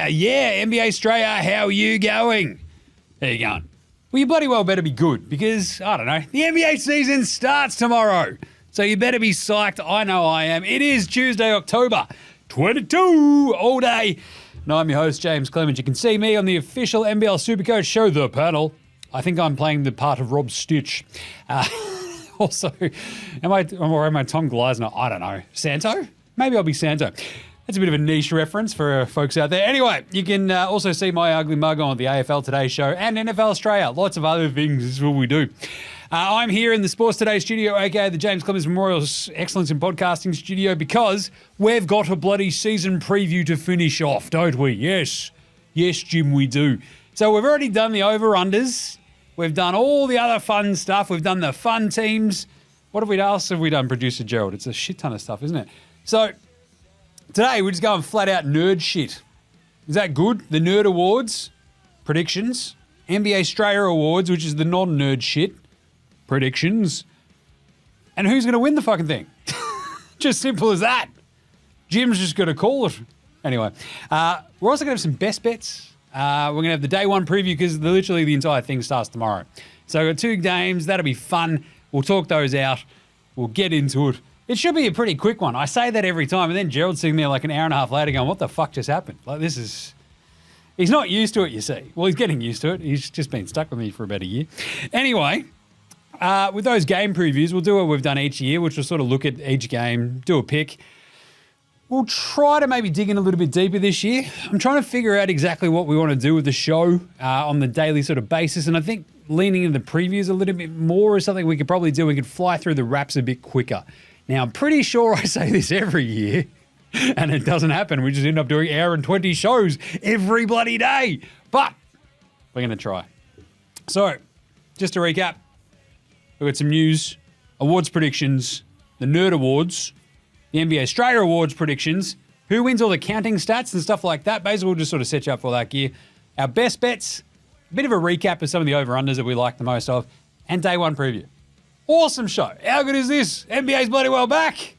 Yeah, NBA Straya, how are you going? How you going? Well, you bloody well better be good because, I don't know, the NBA season starts tomorrow. So you better be psyched. I know I am. It is Tuesday, October 22, all day. And I'm your host, James Clement. You can see me on the official NBL Supercoach show, The Panel. I think I'm playing the part of Rob Stitch. Also, am I Tom Gleisner? I don't know. Santo? Maybe I'll be Santo. That's a bit of a niche reference for folks out there. Anyway, you can also see my ugly mug on the AFL Today show and NFL Australia. Lots of other things. This is what we do. I'm here in the Sports Today studio, aka the James Clemens Memorial Excellence in Podcasting studio, because we've got a bloody season preview to finish off, don't we? Yes. Yes, Jim, we do. So we've already done the over-unders. We've done all the other fun stuff. We've done the fun teams. What else have we done, Producer Gerald? It's a shit ton of stuff, isn't it? So today, we're just going flat out nerd shit. Is that good? The Nerd Awards, predictions. NBA Straya Awards, which is the non-nerd shit, predictions. And who's going to win the fucking thing? Just simple as that. Jim's just going to call it. Anyway, we're also going to have some best bets. We're going to have the day one preview because literally the entire thing starts tomorrow. So we've got 2 games. That'll be fun. We'll talk those out. We'll get into it. It should be a pretty quick one. I say that every time, and then Gerald's sitting there like an hour and a half later going, what the fuck just happened? Like, this is... He's not used to it, you see. Well, he's getting used to it. He's just been stuck with me for about a year. Anyway, with those game previews, we'll do what we've done each year, which will sort of look at each game, do a pick. We'll try to maybe dig in a little bit deeper this year. I'm trying to figure out exactly what we want to do with the show on the daily sort of basis, and I think leaning into the previews a little bit more is something we could probably do. We could fly through the wraps a bit quicker. Now, I'm pretty sure I say this every year, and it doesn't happen. We just end up doing hour and 20 shows every bloody day. But we're going to try. So, just to recap, we've got some news, awards predictions, the Nerd Awards, the NBA Straya Awards predictions, who wins all the counting stats and stuff like that. Basically, we'll just sort of set you up for that gear. Our best bets, a bit of a recap of some of the over-unders that we like the most of, and day one preview. Awesome show. How good is this? NBA's bloody well back.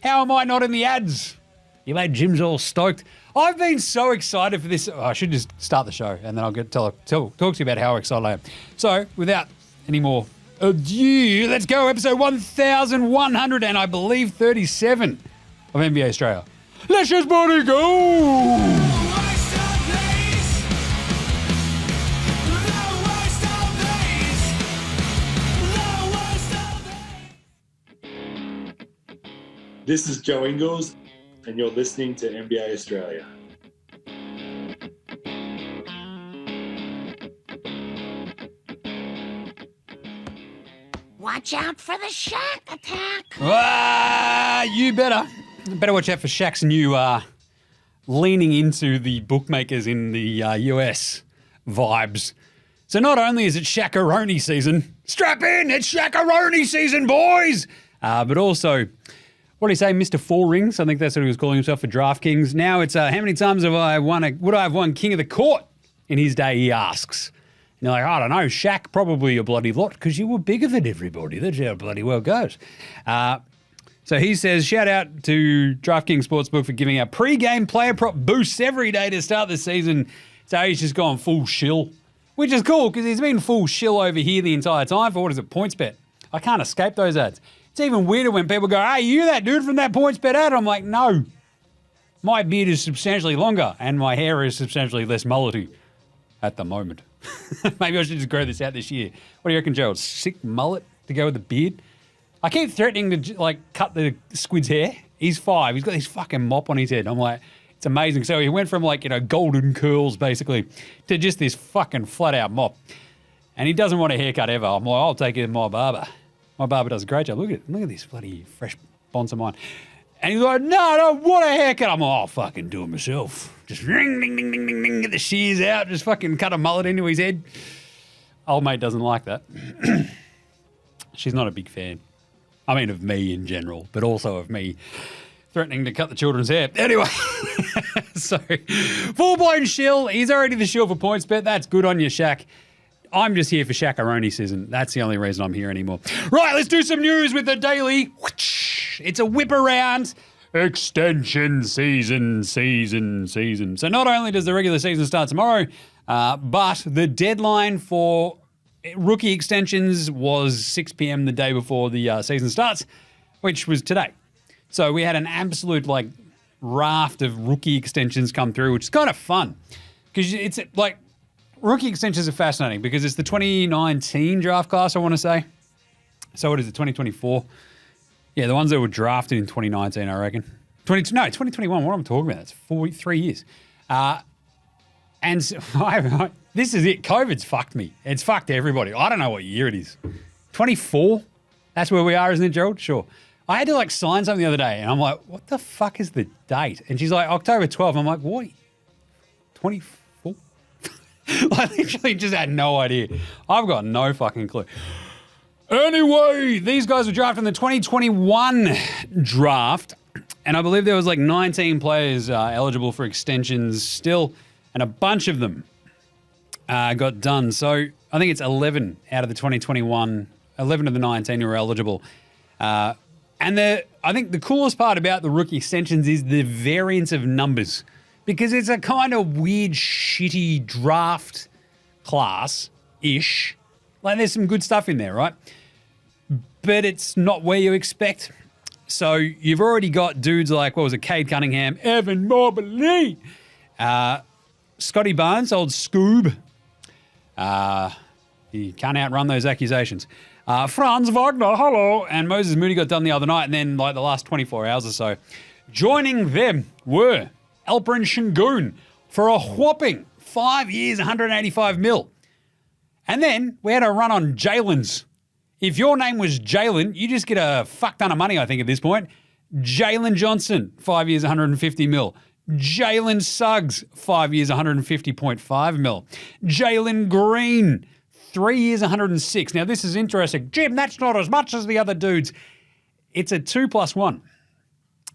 How am I not in the ads? You made Jim's all stoked. I've been so excited for this. Oh, I should just start the show and then I'll talk to you about how excited I am. So, without any more ado, let's go. Episode 1100 and I believe 37 of NBA Straya. Let's just bloody go. This is Joe Ingles, and you're listening to NBA Australia. Watch out for the Shaq Attack. You better watch out for Shaq's new leaning into the bookmakers in the US vibes. So not only is it Shaq-a-roni season, strap in, it's Shaq-a-roni season, boys! But also... What do you say, Mr. Four Rings? I think that's what he was calling himself for DraftKings. Now it's how many times would I have won King of the Court in his day, he asks. And you're like, I don't know, Shaq, probably a bloody lot because you were bigger than everybody. That's how it bloody well goes. So he says, shout out to DraftKings Sportsbook for giving out pre-game player prop boosts every day to start the season. So he's just gone full shill, which is cool because he's been full shill over here the entire time for, what is it, PointsBet. I can't escape those ads. It's even weirder when people go, hey, you that dude from that PointsBet ad? I'm like, no. My beard is substantially longer and my hair is substantially less mullety at the moment. Maybe I should just grow this out this year. What do you reckon, Gerald? Sick mullet to go with the beard? I keep threatening to cut the squid's hair. He's 5. He's got this fucking mop on his head. I'm like, it's amazing. So he went from golden curls basically to just this fucking flat out mop. And he doesn't want a haircut ever. I'm like, I'll take it to my barber. My barber does a great job. Look at this bloody fresh bonds of mine. And he's like, no, I don't want a haircut. I'm like, I'll fucking do it myself. Just ring, ding, ding, ding, ding, ding, get the shears out. Just fucking cut a mullet into his head. Old mate doesn't like that. She's not a big fan. I mean, of me in general, but also of me threatening to cut the children's hair. Anyway, so full-blown shill. He's already the shill for PointsBet. That's good on you, Shaq. I'm just here for Shaq season. That's the only reason I'm here anymore. Right, let's do some news with the daily. It's a whip around. Extension season. So not only does the regular season start tomorrow, but the deadline for rookie extensions was 6 p.m. the day before the season starts, which was today. So we had an absolute raft of rookie extensions come through, which is kind of fun because it's rookie extensions are fascinating because it's the 2019 draft class, I want to say. So what is it, 2024? Yeah, the ones that were drafted in 2019, I reckon. 2021, what am I talking about? It's 43 years. And so, this is it. COVID's fucked me. It's fucked everybody. I don't know what year it is. 24? That's where we are, isn't it, Gerald? Sure. I had to sign something the other day, and I'm like, what the fuck is the date? And she's like, October 12th. I'm like, what? 24? I literally just had no idea. I've got no fucking clue. Anyway, these guys were drafted in the 2021 draft, and I believe there was 19 players eligible for extensions still, and a bunch of them got done. So I think it's 11 out of the 2021, 11 of the 19 who were eligible. And I think the coolest part about the rookie extensions is the variance of numbers, because it's a kind of weird, shitty draft class-ish. There's some good stuff in there, right? But it's not where you expect. So you've already got dudes like, what was it, Cade Cunningham, Evan Mobley, Scotty Barnes, old Scoob. He can't outrun those accusations. Franz Wagner, hello. And Moses Moody got done the other night, and then the last 24 hours or so. Joining them were Alperen Sengun for a whopping 5 years, 185 mil. And then we had a run on Jalen's. If your name was Jalen, you just get a fuck ton of money, I think, at this point. Jalen Johnson, 5 years, 150 mil. Jalen Suggs, 5 years, 150.5 mil. Jalen Green, 3 years, 106. Now, this is interesting. Jim, that's not as much as the other dudes. It's a 2+1.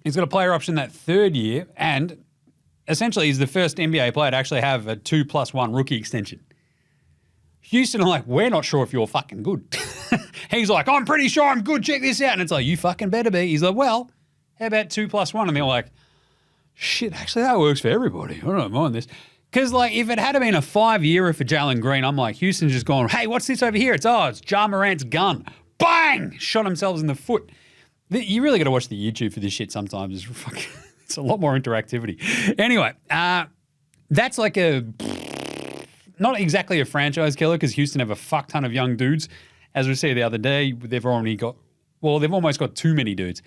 He's got a player option that third year, and essentially he's the first NBA player to actually have a 2+1 rookie extension. Houston are like, we're not sure if you're fucking good. He's like, I'm pretty sure I'm good. Check this out. And it's like, you fucking better be. He's like, well, how about 2+1? And they're like, shit, actually that works for everybody. I don't mind this. Because if it had been a 5-year for Jalen Green, I'm like, Houston's just going, hey, what's this over here? It's Ja Morant's gun. Bang! Shot themselves in the foot. You really got to watch the YouTube for this shit sometimes. It's a lot more interactivity. Anyway, that's not exactly a franchise killer because Houston have a fuck ton of young dudes. As we said the other day, they've almost got too many dudes.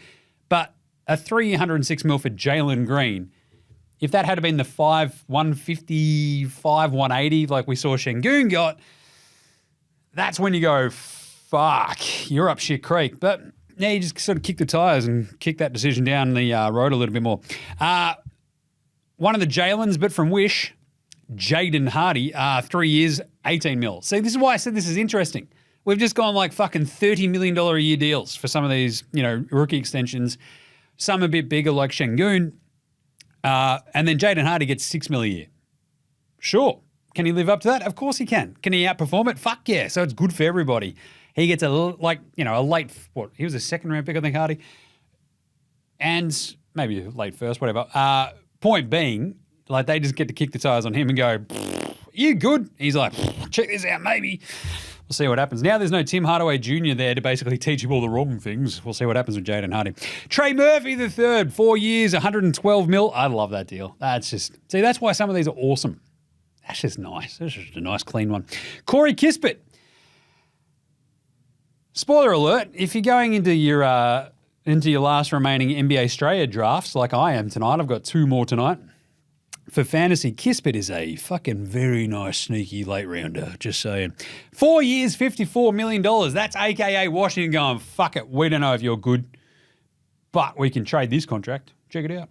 But a 306 mil for Jalen Green, if that had been the 150, 180 like we saw Sengun got, that's when you go, fuck, you're up shit creek. But yeah, you just sort of kick the tires and kick that decision down the road a little bit more. One of the Jalens, but from Wish, Jaden Hardy, 3 years, 18 mil. See, this is why I said this is interesting. We've just gone fucking $30 million a year deals for some of these, rookie extensions. Some a bit bigger like Sengun. And then Jaden Hardy gets $6 million a year. Sure. Can he live up to that? Of course he can. Can he outperform it? Fuck yeah. So it's good for everybody. He gets a late, he was a second round pick, I think, Hardy. And maybe a late first, whatever. Point being, they just get to kick the tires on him and go, you good? He's like, check this out, maybe. We'll see what happens. Now there's no Tim Hardaway Jr. there to basically teach him all the wrong things. We'll see what happens with Jaden Hardy. Trey Murphy III, 4 years, 112 mil. I love that deal. That's why some of these are awesome. That's just nice. That's just a nice, clean one. Corey Kispert. Spoiler alert, if you're going into your last remaining NBA Straya drafts like I am tonight, I've got 2 more tonight. For fantasy, Kispert is a fucking very nice, sneaky late rounder, just saying. 4 years, $54 million. That's AKA Washington going, fuck it, we don't know if you're good, but we can trade this contract. Check it out.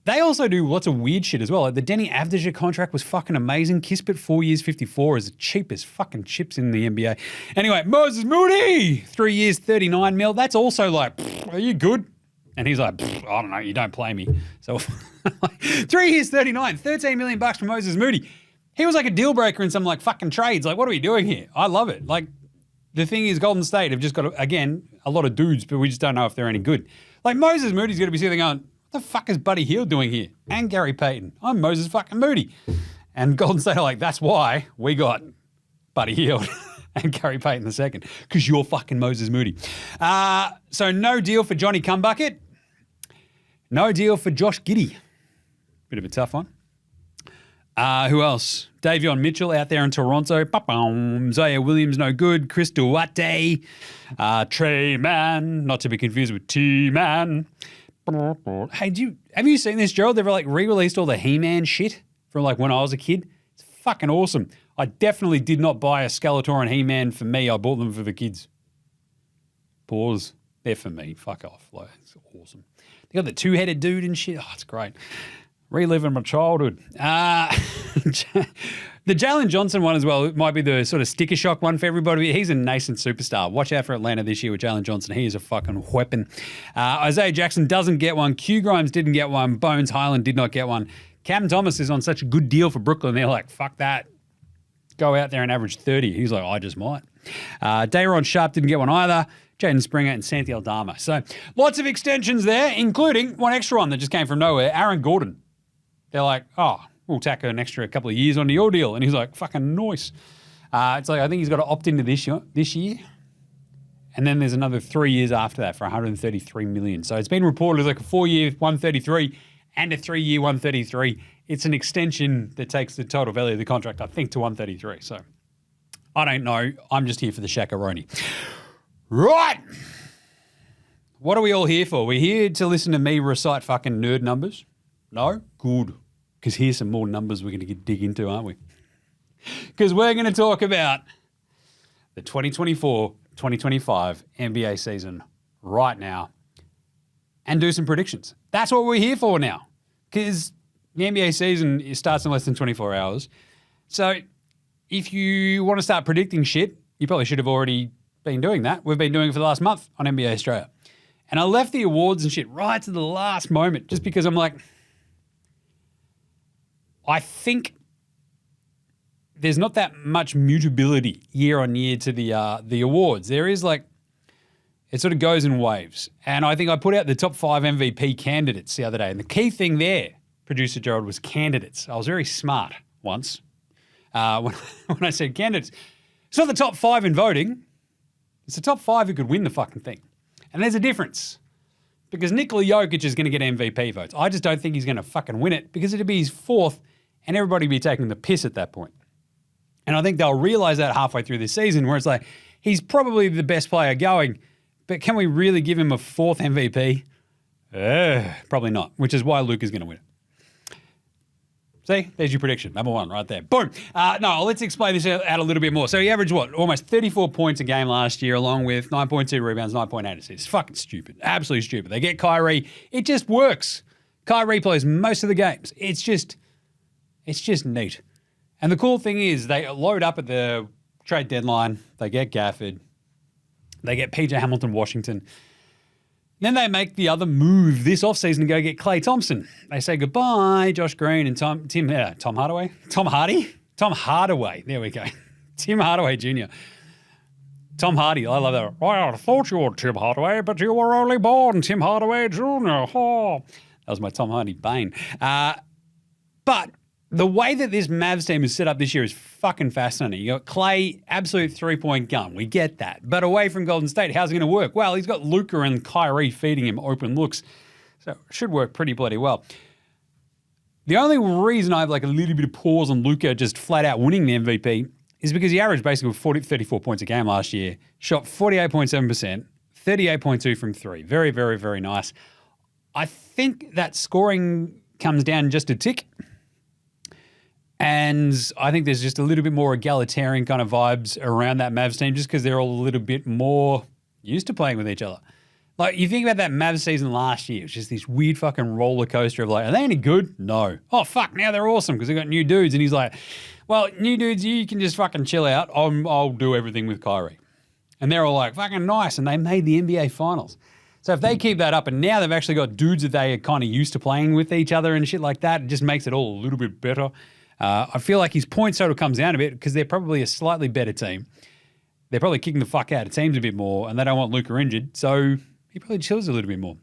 They also do lots of weird shit as well. The Denny Avdija contract was fucking amazing. Kispert, 4 years, 54 is the cheapest fucking chips in the NBA. Anyway, Moses Moody, 3 years, 39 mil. That's also are you good? And he's like, I don't know, you don't play me. So 3 years, 39, $13 million for Moses Moody. He was like a deal breaker in some like fucking trades. Like, what are we doing here? I love it. Like, the thing is, Golden State have just got, again, a lot of dudes, but we just don't know if they're any good. Like, Moses Moody's going to be sitting there going, what the fuck is Buddy Hield doing here? And Gary Payton. I'm Moses fucking Moody. And Golden State are like, that's why we got Buddy Hield and Gary Payton II, because you're fucking Moses Moody. So no deal for Johnny Cumbucket. No deal for Josh Giddey. Bit of a tough one. Who else? Davion Mitchell out there in Toronto. Zaya Williams, no good. Chris Duarte. Trey Mann, not to be confused with T-Man. Hey, have you seen this, Gerald? They've like re-released all the He-Man shit from like when I was a kid. It's fucking awesome. I definitely did not buy a Skeletor and He-Man for me. I bought them for the kids. Pause. They're for me. Fuck off. Like, it's awesome. They got the two-headed dude and shit. Oh, it's great. Reliving my childhood. The Jalen Johnson one as well might be the sort of sticker shock one for everybody. He's a nascent superstar. Watch out for Atlanta this year with Jalen Johnson. He is a fucking weapon. Isaiah Jackson doesn't get one. Q Grimes didn't get one. Bones Highland did not get one. Cam Thomas is on such a good deal for Brooklyn. They're like, fuck that. Go out there and average 30. He's like, I just might. Dayron Sharp didn't get one either. Jaden Springer and Santi Aldama. So lots of extensions there, including one extra one that just came from nowhere, Aaron Gordon. They're like, oh, we'll tack an extra couple of years onto your deal. And he's like, fucking nice. It's like, I think he's got to opt into this year. And then there's another 3 years after that for $133 million. So it's been reported as like a 4-year 133 and a 3-year 133. It's an extension that takes the total value of the contract, I think, to 133. So I don't know. I'm just here for the Shaq-a-roni. Right. What are we all here for? We're here to listen to me recite fucking nerd numbers. No? Good. Because here's some more numbers we're going to dig into, aren't we? Because we're going to talk about the 2024-2025 NBA season right now and do some predictions. That's what we're here for now. Because the NBA season starts in less than 24 hours. So if you want to start predicting shit, you probably should have already been doing that. We've been doing it for the last month on NBA Australia. And I left the awards and shit right to the last moment just because I'm like, I think there's not that much mutability year on year to the awards. There is like, it sort of goes in waves. And I think I put out the top 5 MVP candidates the other day. And the key thing there, producer Gerald, was candidates. I was very smart once when I said candidates. It's not the top 5 in voting. It's the top 5 who could win the fucking thing. And there's a difference. Because Nikola Jokic is going to get MVP votes. I just don't think he's going to fucking win it because it'd be his 4th and everybody would be taking the piss at that point. And I think they'll realize that halfway through this season where it's like, he's probably the best player going, but can we really give him a 4th MVP? Probably not, which is why Luke is going to win it. See, there's your prediction, number 1 right there. Boom. No, let's explain this out a little bit more. So he averaged what? Almost 34 points a game last year, along with 9.2 rebounds, 9.8 assists. Fucking stupid. Absolutely stupid. They get Kyrie. It just works. Kyrie plays most of the games. It's just neat. And the cool thing is they load up at the trade deadline. They get Gafford. They get PJ Hamilton-Washington. Then they make the other move this offseason to go get Klay Thompson. They say goodbye, Josh Green and Tom Hardaway. Tom Hardaway. There we go. Tim Hardaway Jr. Tom Hardy. I love that. I thought you were Tim Hardaway, but you were only born Tim Hardaway Jr. Oh. That was my Tom Hardy bane. But the way that this Mavs team is set up this year is fucking fascinating. You got Klay, absolute 3-point gun. We get that. But away from Golden State, how's it going to work? Well, he's got Luka and Kyrie feeding him open looks. So it should work pretty bloody well. The only reason I have like a little bit of pause on Luka just flat out winning the MVP is because he averaged basically 34 points a game last year, shot 48.7%, 38.2 from 3. Very, very, very nice. I think that scoring comes down just a tick. And I think there's just a little bit more egalitarian kind of vibes around that Mavs team just because they're all a little bit more used to playing with each other. Like, you think about that Mavs season last year, it was just this weird fucking roller coaster of like, are they any good? No. Oh, fuck, now they're awesome because they got new dudes. And he's like, well, new dudes, you can just fucking chill out. I'll do everything with Kyrie. And they're all like, fucking nice. And they made the NBA Finals. So if they keep that up and now they've actually got dudes that they are kind of used to playing with each other and shit like that, it just makes it all a little bit better. I feel like his points total comes down a bit because they're probably a slightly better team. They're probably kicking the fuck out of teams a bit more, and they don't want Luka injured, so he probably chills a little bit more.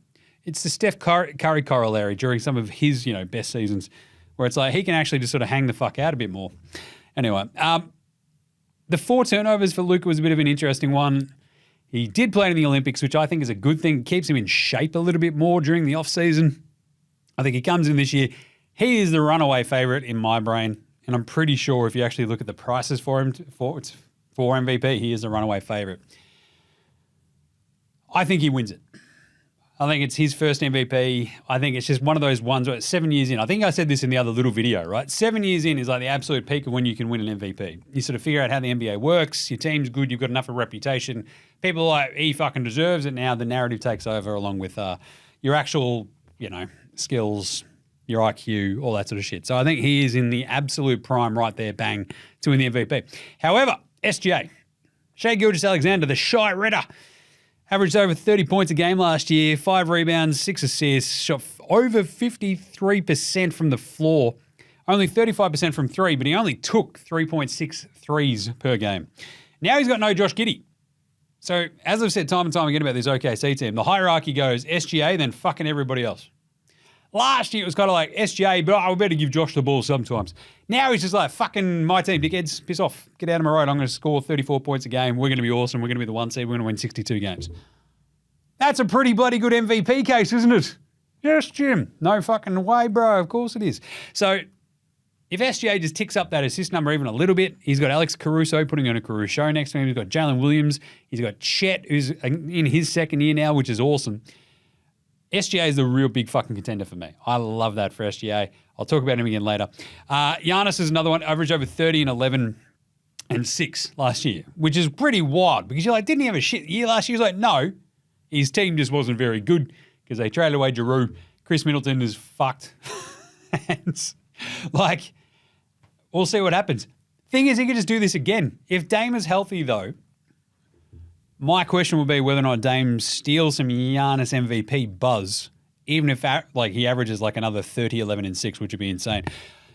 It's the Steph Curry corollary during some of his, best seasons, where it's like he can actually just sort of hang the fuck out a bit more. Anyway, the 4 turnovers for Luka was a bit of an interesting one. He did play in the Olympics, which I think is a good thing. It keeps him in shape a little bit more during the off-season. I think he comes in this year. He is the runaway favourite in my brain, and I'm pretty sure if you actually look at the prices for him for MVP, he is the runaway favourite. I think he wins it. I think it's his first MVP. I think it's just one of those ones where it's 7 years in. I think I said this in the other little video, right? 7 years in is like the absolute peak of when you can win an MVP. You sort of figure out how the NBA works. Your team's good. You've got enough of a reputation. People are like, he fucking deserves it. Now the narrative takes over along with your actual, skills, your IQ, all that sort of shit. So I think he is in the absolute prime right there, bang, to win the MVP. However, SGA, Shai Gilgeous-Alexander, the Shy Redder, averaged over 30 points a game last year, 5 rebounds, 6 assists, shot over 53% from the floor, only 35% from 3, but he only took 3.6 threes per game. Now he's got no Josh Giddey. So as I've said time and time again about this OKC team, the hierarchy goes SGA, then fucking everybody else. Last year it was kind of like SGA, but I better give Josh the ball sometimes. Now he's just like, fucking my team, dickheads, piss off. Get out of my road. I'm going to score 34 points a game. We're going to be awesome. We're going to be the 1 seed. We're going to win 62 games. That's a pretty bloody good MVP case, isn't it? Yes, Jim. No fucking way, bro. Of course it is. So if SGA just ticks up that assist number even a little bit, he's got Alex Caruso putting on a Caruso show next to him. He's got Jalen Williams. He's got Chet, who's in his second year now, which is awesome. SGA is the real big fucking contender for me. I love that for SGA. I'll talk about him again later. Giannis is another one, averaged over 30 and 11 and 6 last year, which is pretty wild because you're like, didn't he have a shit year last year? He's like, no, his team just wasn't very good because they traded away Giroux. Chris Middleton is fucked. And like, we'll see what happens. Thing is, he could just do this again. If Dame is healthy though, my question will be whether or not Dame steals some Giannis MVP buzz, even if he averages like another 30, 11, and 6, which would be insane.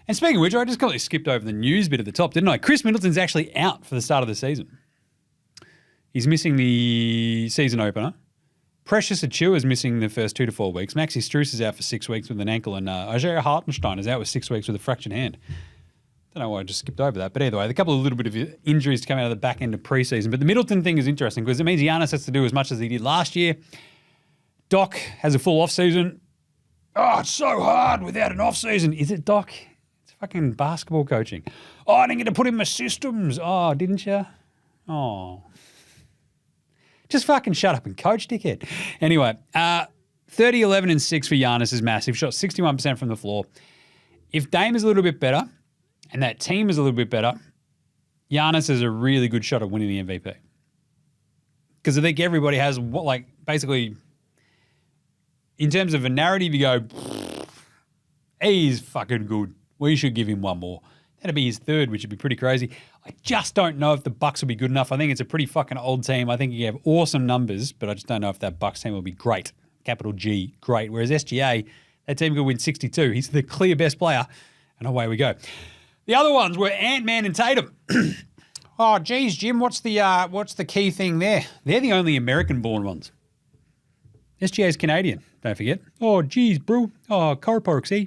And speaking of which, I just completely skipped over the news bit at the top, didn't I? Chris Middleton's actually out for the start of the season. He's missing the season opener. Precious Achiuwa is missing the first 2 to 4 weeks. Maxi Strus is out for 6 weeks with an ankle, and Isaiah Hartenstein is out with 6 weeks with a fractured hand. Don't know why I just skipped over that. But either way, a couple of little bit of injuries to come out of the back end of preseason. But the Middleton thing is interesting because it means Giannis has to do as much as he did last year. Doc has a full off-season. Oh, it's so hard without an off-season. Is it, Doc? It's fucking basketball coaching. Oh, I didn't get to put in my systems. Oh, didn't you? Oh. Just fucking shut up and coach, dickhead. Anyway, 30, 11, and 6 for Giannis is massive. Shot 61% from the floor. If Dame is a little bit better, and that team is a little bit better, Giannis has a really good shot at winning the MVP. Because I think everybody has, basically, in terms of a narrative, you go, he's fucking good. We should give him one more. That'd be his third, which would be pretty crazy. I just don't know if the Bucks will be good enough. I think it's a pretty fucking old team. I think you have awesome numbers, but I just don't know if that Bucks team will be great. Capital G, great. Whereas SGA, that team could win 62. He's the clear best player, and away we go. The other ones were Ant-Man and Tatum. Oh, geez, Jim, what's the key thing there? They're the only American-born ones. SGA's Canadian, don't forget. Oh, geez, bro. Oh, car parks, eh?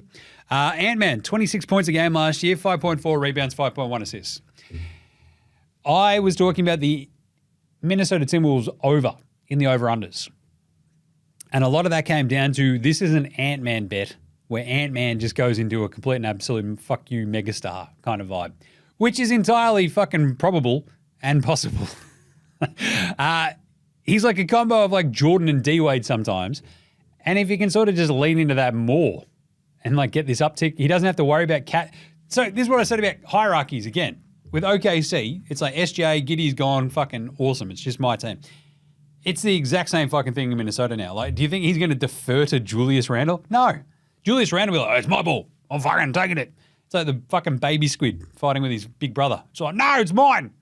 Ant-Man, 26 points a game last year, 5.4 rebounds, 5.1 assists. I was talking about the Minnesota Timberwolves over in the over-unders. And a lot of that came down to this is an Ant-Man bet where Ant-Man just goes into a complete and absolute fuck you megastar kind of vibe, which is entirely fucking probable and possible. He's like a combo of like Jordan and D-Wade sometimes. And if he can sort of just lean into that more and like get this uptick, he doesn't have to worry about cat. So this is what I said about hierarchies again. With OKC, it's like SGA, Giddey's gone, fucking awesome. It's just my team. It's the exact same fucking thing in Minnesota now. Like, do you think he's going to defer to Julius Randle? No. Julius Randle will be like, oh, it's my ball. I'm fucking taking it. It's like the fucking baby squid fighting with his big brother. It's like, no, it's mine.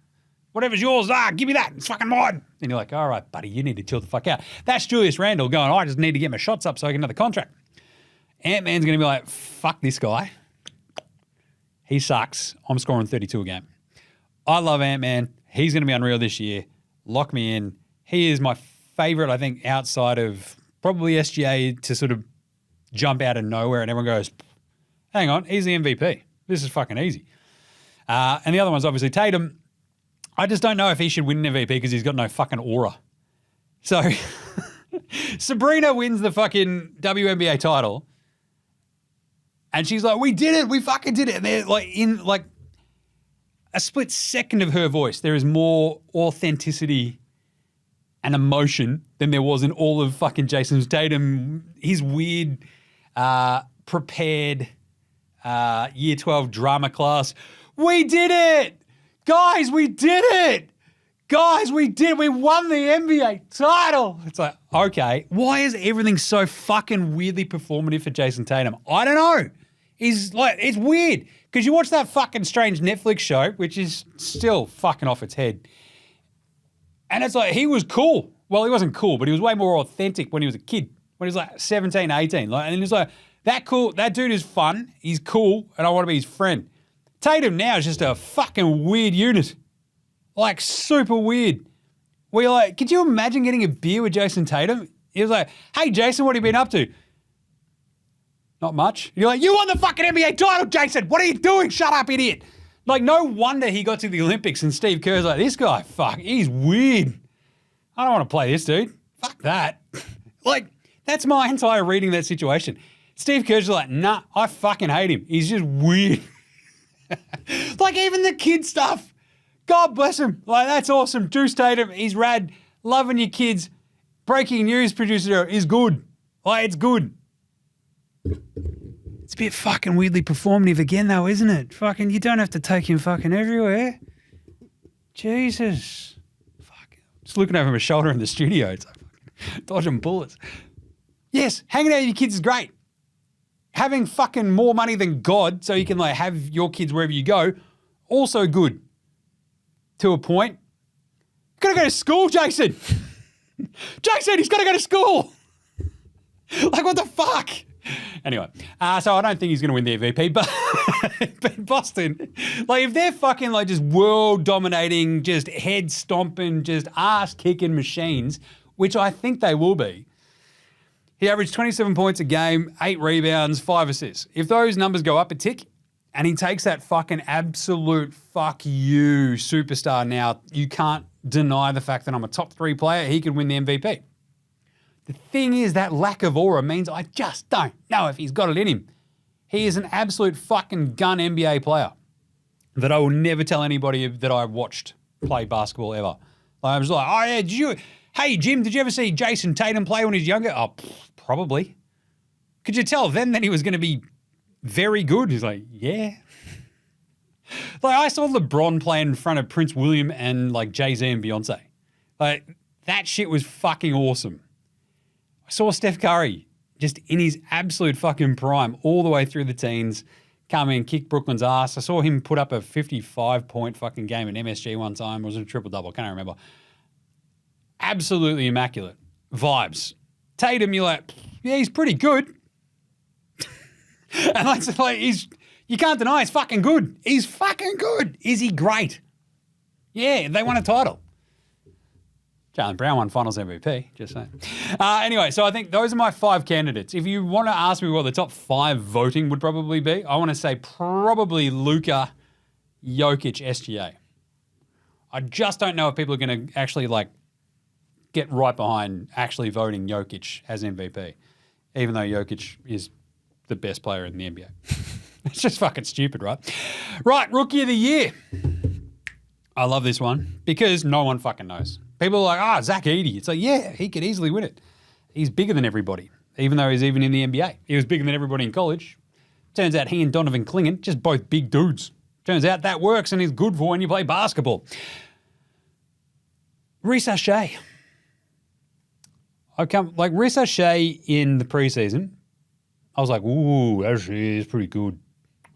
Whatever's yours, give me that. It's fucking mine. And you're like, all right, buddy, you need to chill the fuck out. That's Julius Randle going, I just need to get my shots up so I get another contract. Ant-Man's going to be like, fuck this guy. He sucks. I'm scoring 32 a game. I love Ant-Man. He's going to be unreal this year. Lock me in. He is my favorite, I think, outside of probably SGA to sort of jump out of nowhere and everyone goes, hang on, he's the MVP. This is fucking easy. And the other one's obviously Tatum. I just don't know if he should win an MVP because he's got no fucking aura. So Sabrina wins the fucking WNBA title. And she's like, we did it. We fucking did it. And they're like, in like a split second of her voice, there is more authenticity and emotion than there was in all of fucking Jayson Tatum. His weird, prepared year 12 drama class. We did it. Guys, we did it. Guys, we did. We won the NBA title. It's like, okay, why is everything so fucking weirdly performative for Jayson Tatum? I don't know. He's like, it's weird because you watch that fucking strange Netflix show, which is still fucking off its head. And it's like, he was cool. Well, he wasn't cool, but he was way more authentic when he was a kid, when he was like 17, 18. Like, and he's like, that dude is fun. He's cool, and I want to be his friend. Tatum now is just a fucking weird unit. Like, super weird. We're like, could you imagine getting a beer with Jayson Tatum? He was like, hey, Jason, what have you been up to? Not much. You're like, you won the fucking NBA title, Jason. What are you doing? Shut up, idiot. Like, no wonder he got to the Olympics and Steve Kerr's like, this guy, fuck, he's weird. I don't want to play this dude. Fuck that. Like, that's my entire reading of that situation. Steve Kerr's like, nah, I fucking hate him. He's just weird. Like, even the kid stuff. God bless him. Like, that's awesome. Juice Tatum, he's rad. Loving your kids. Breaking news producer is good. Like, it's good. It's a bit fucking weirdly performative again, though, isn't it? Fucking, you don't have to take him fucking everywhere. Jesus. Fuck. Just looking over my shoulder in the studio. It's like fucking dodging bullets. Yes, hanging out with your kids is great. Having fucking more money than God so you can like have your kids wherever you go, also good. To a point. You've got to go to school, Jason. Jason, he's got to go to school. Like, what the fuck? Anyway, so I don't think he's going to win the MVP, but Boston, like if they're fucking like just world dominating, just head stomping, just ass kicking machines, which I think they will be. He averaged 27 points a game, 8 rebounds, 5 assists. If those numbers go up a tick and he takes that fucking absolute fuck you superstar now, you can't deny the fact that I'm a top 3 player, he could win the MVP. The thing is, that lack of aura means I just don't know if he's got it in him. He is an absolute fucking gun NBA player that I will never tell anybody that I watched play basketball ever. I was like, oh yeah, hey Jim, did you ever see Jayson Tatum play when he was younger? Oh, probably. Could you tell then that he was going to be very good? He's like, yeah. Like I saw LeBron play in front of Prince William and like Jay-Z and Beyonce. Like that shit was fucking awesome. I saw Steph Curry just in his absolute fucking prime all the way through the teens come in, kick Brooklyn's ass. I saw him put up a 55-point fucking game in MSG one time. It was a triple-double. Can't remember. Absolutely immaculate. Vibes. Tatum, you're like, yeah, he's pretty good. And like you can't deny he's fucking good. He's fucking good. Is he great? Yeah, they won a title. Jaylen Brown won Finals MVP, just saying. Anyway, so I think those are my 5 candidates. If you want to ask me what the top 5 voting would probably be, I want to say probably Luka, Jokic, SGA. I just don't know if people are going to actually like get right behind actually voting Jokic as MVP, even though Jokic is the best player in the NBA. It's just fucking stupid, right? Right, Rookie of the Year. I love this one because no one fucking knows. People are like, Zach Edey. It's like, yeah, he could easily win it. He's bigger than everybody, even though he's even in the NBA. He was bigger than everybody in college. Turns out he and Donovan Clingan, just both big dudes. Turns out that works and is good for when you play basketball. Risa Shea. Risa Shea in the preseason, I was like, ooh, actually, he's pretty good.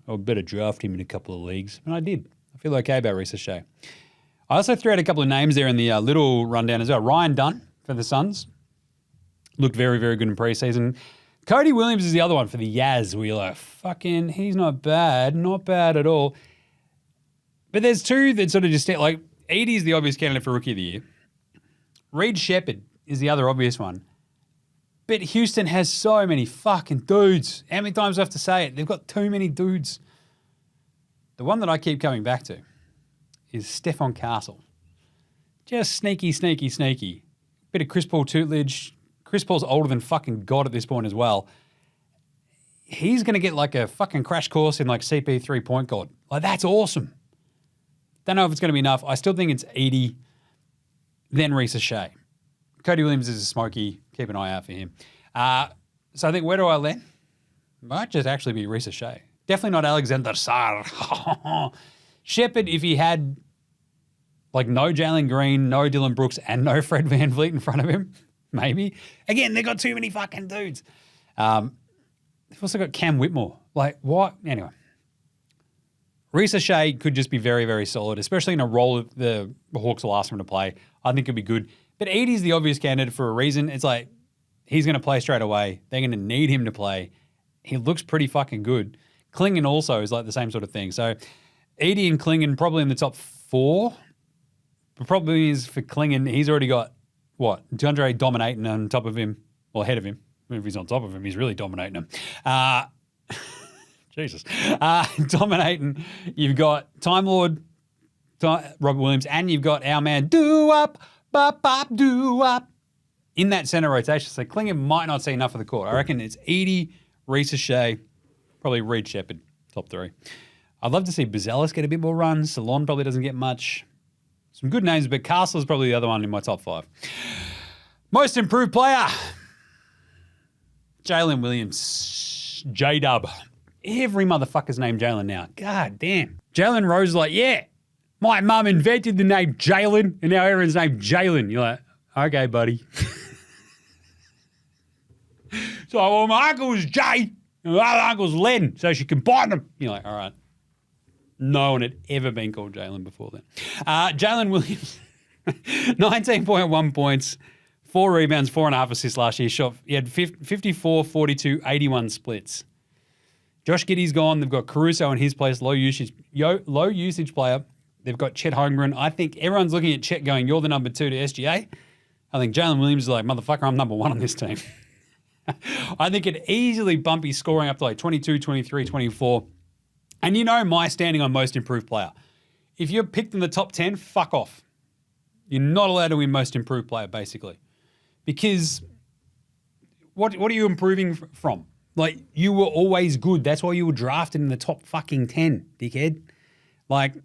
I better draft him in a couple of leagues. And I did. I feel okay about Risa Shea. I also threw out a couple of names there in the little rundown as well. Ryan Dunn for the Suns. Looked very, very good in preseason. Cody Williams is the other one for the Yaz, where you're like, fucking, he's not bad at all. But there's two that sort of just, like, Edie is the obvious candidate for Rookie of the Year. Reed Shepherd is the other obvious one. But Houston has so many fucking dudes. How many times do I have to say it? They've got too many dudes. The one that I keep coming back to is Stephon Castle. Just sneaky. Bit of Chris Paul tutelage. Chris Paul's older than fucking God at this point as well. He's going to get like a fucking crash course in like CP3 point guard. Like, that's awesome. Don't know if it's going to be enough. I still think it's 80, then Reese Shea. Cody Williams is a smoky. Keep an eye out for him. So I think, where do I land? Might just actually be Reese Shea. Definitely not Alexander Sarr. Shepherd, if he had like no Jalen Green, no Dylan Brooks, and no Fred VanVleet in front of him, maybe. Again, they've got too many fucking dudes. They've also got Cam Whitmore. Like, what? Anyway. Reese Shea could just be very, very solid, especially in a role that the Hawks will ask him to play. I think it'd be good. But Edie's the obvious candidate for a reason. It's like, he's going to play straight away. They're going to need him to play. He looks pretty fucking good. Klingon also is like the same sort of thing. So Edie and Klingon probably in the top 4. The problem is for Klingon, he's already got, what, DeAndre dominating on top of him, or ahead of him. If he's on top of him, he's really dominating him. Jesus. Dominating. You've got Time Lord, Robert Williams, and you've got our man, Do-Up, Bop, Do-Up, in that center rotation. So Klingon might not see enough of the court. I reckon it's Edie, Reese Shea, probably Reed Shepherd, top 3. I'd love to see Buzelis get a bit more runs. Salon probably doesn't get much. Some good names, but Castle is probably the other one in my top 5. Most improved player, Jalen Williams, J-Dub. Every motherfucker's named Jalen now. God damn. Jalen Rose is like, yeah, my mum invented the name Jalen, and now everyone's named Jalen. You're like, okay, buddy. So, well, my uncle's Jay, and my other uncle's Len, so she combined them. You're like, all right. No one had ever been called Jalen before then. Jalen Williams, 19.1 points, 4 rebounds, 4.5 assists last year. He had 54, 42, 81 splits. Josh Giddey's gone. They've got Caruso in his place, low usage player. They've got Chet Holmgren. I think everyone's looking at Chet going, you're the number 2 to SGA. I think Jalen Williams is like, motherfucker, I'm number 1 on this team. I think it easily bump his scoring up to like 22, 23, 24. And you know my standing on most improved player. If you're picked in the top 10, fuck off. You're not allowed to win most improved player, basically. Because what are you improving from? Like, you were always good. That's why you were drafted in the top fucking 10, dickhead. Like,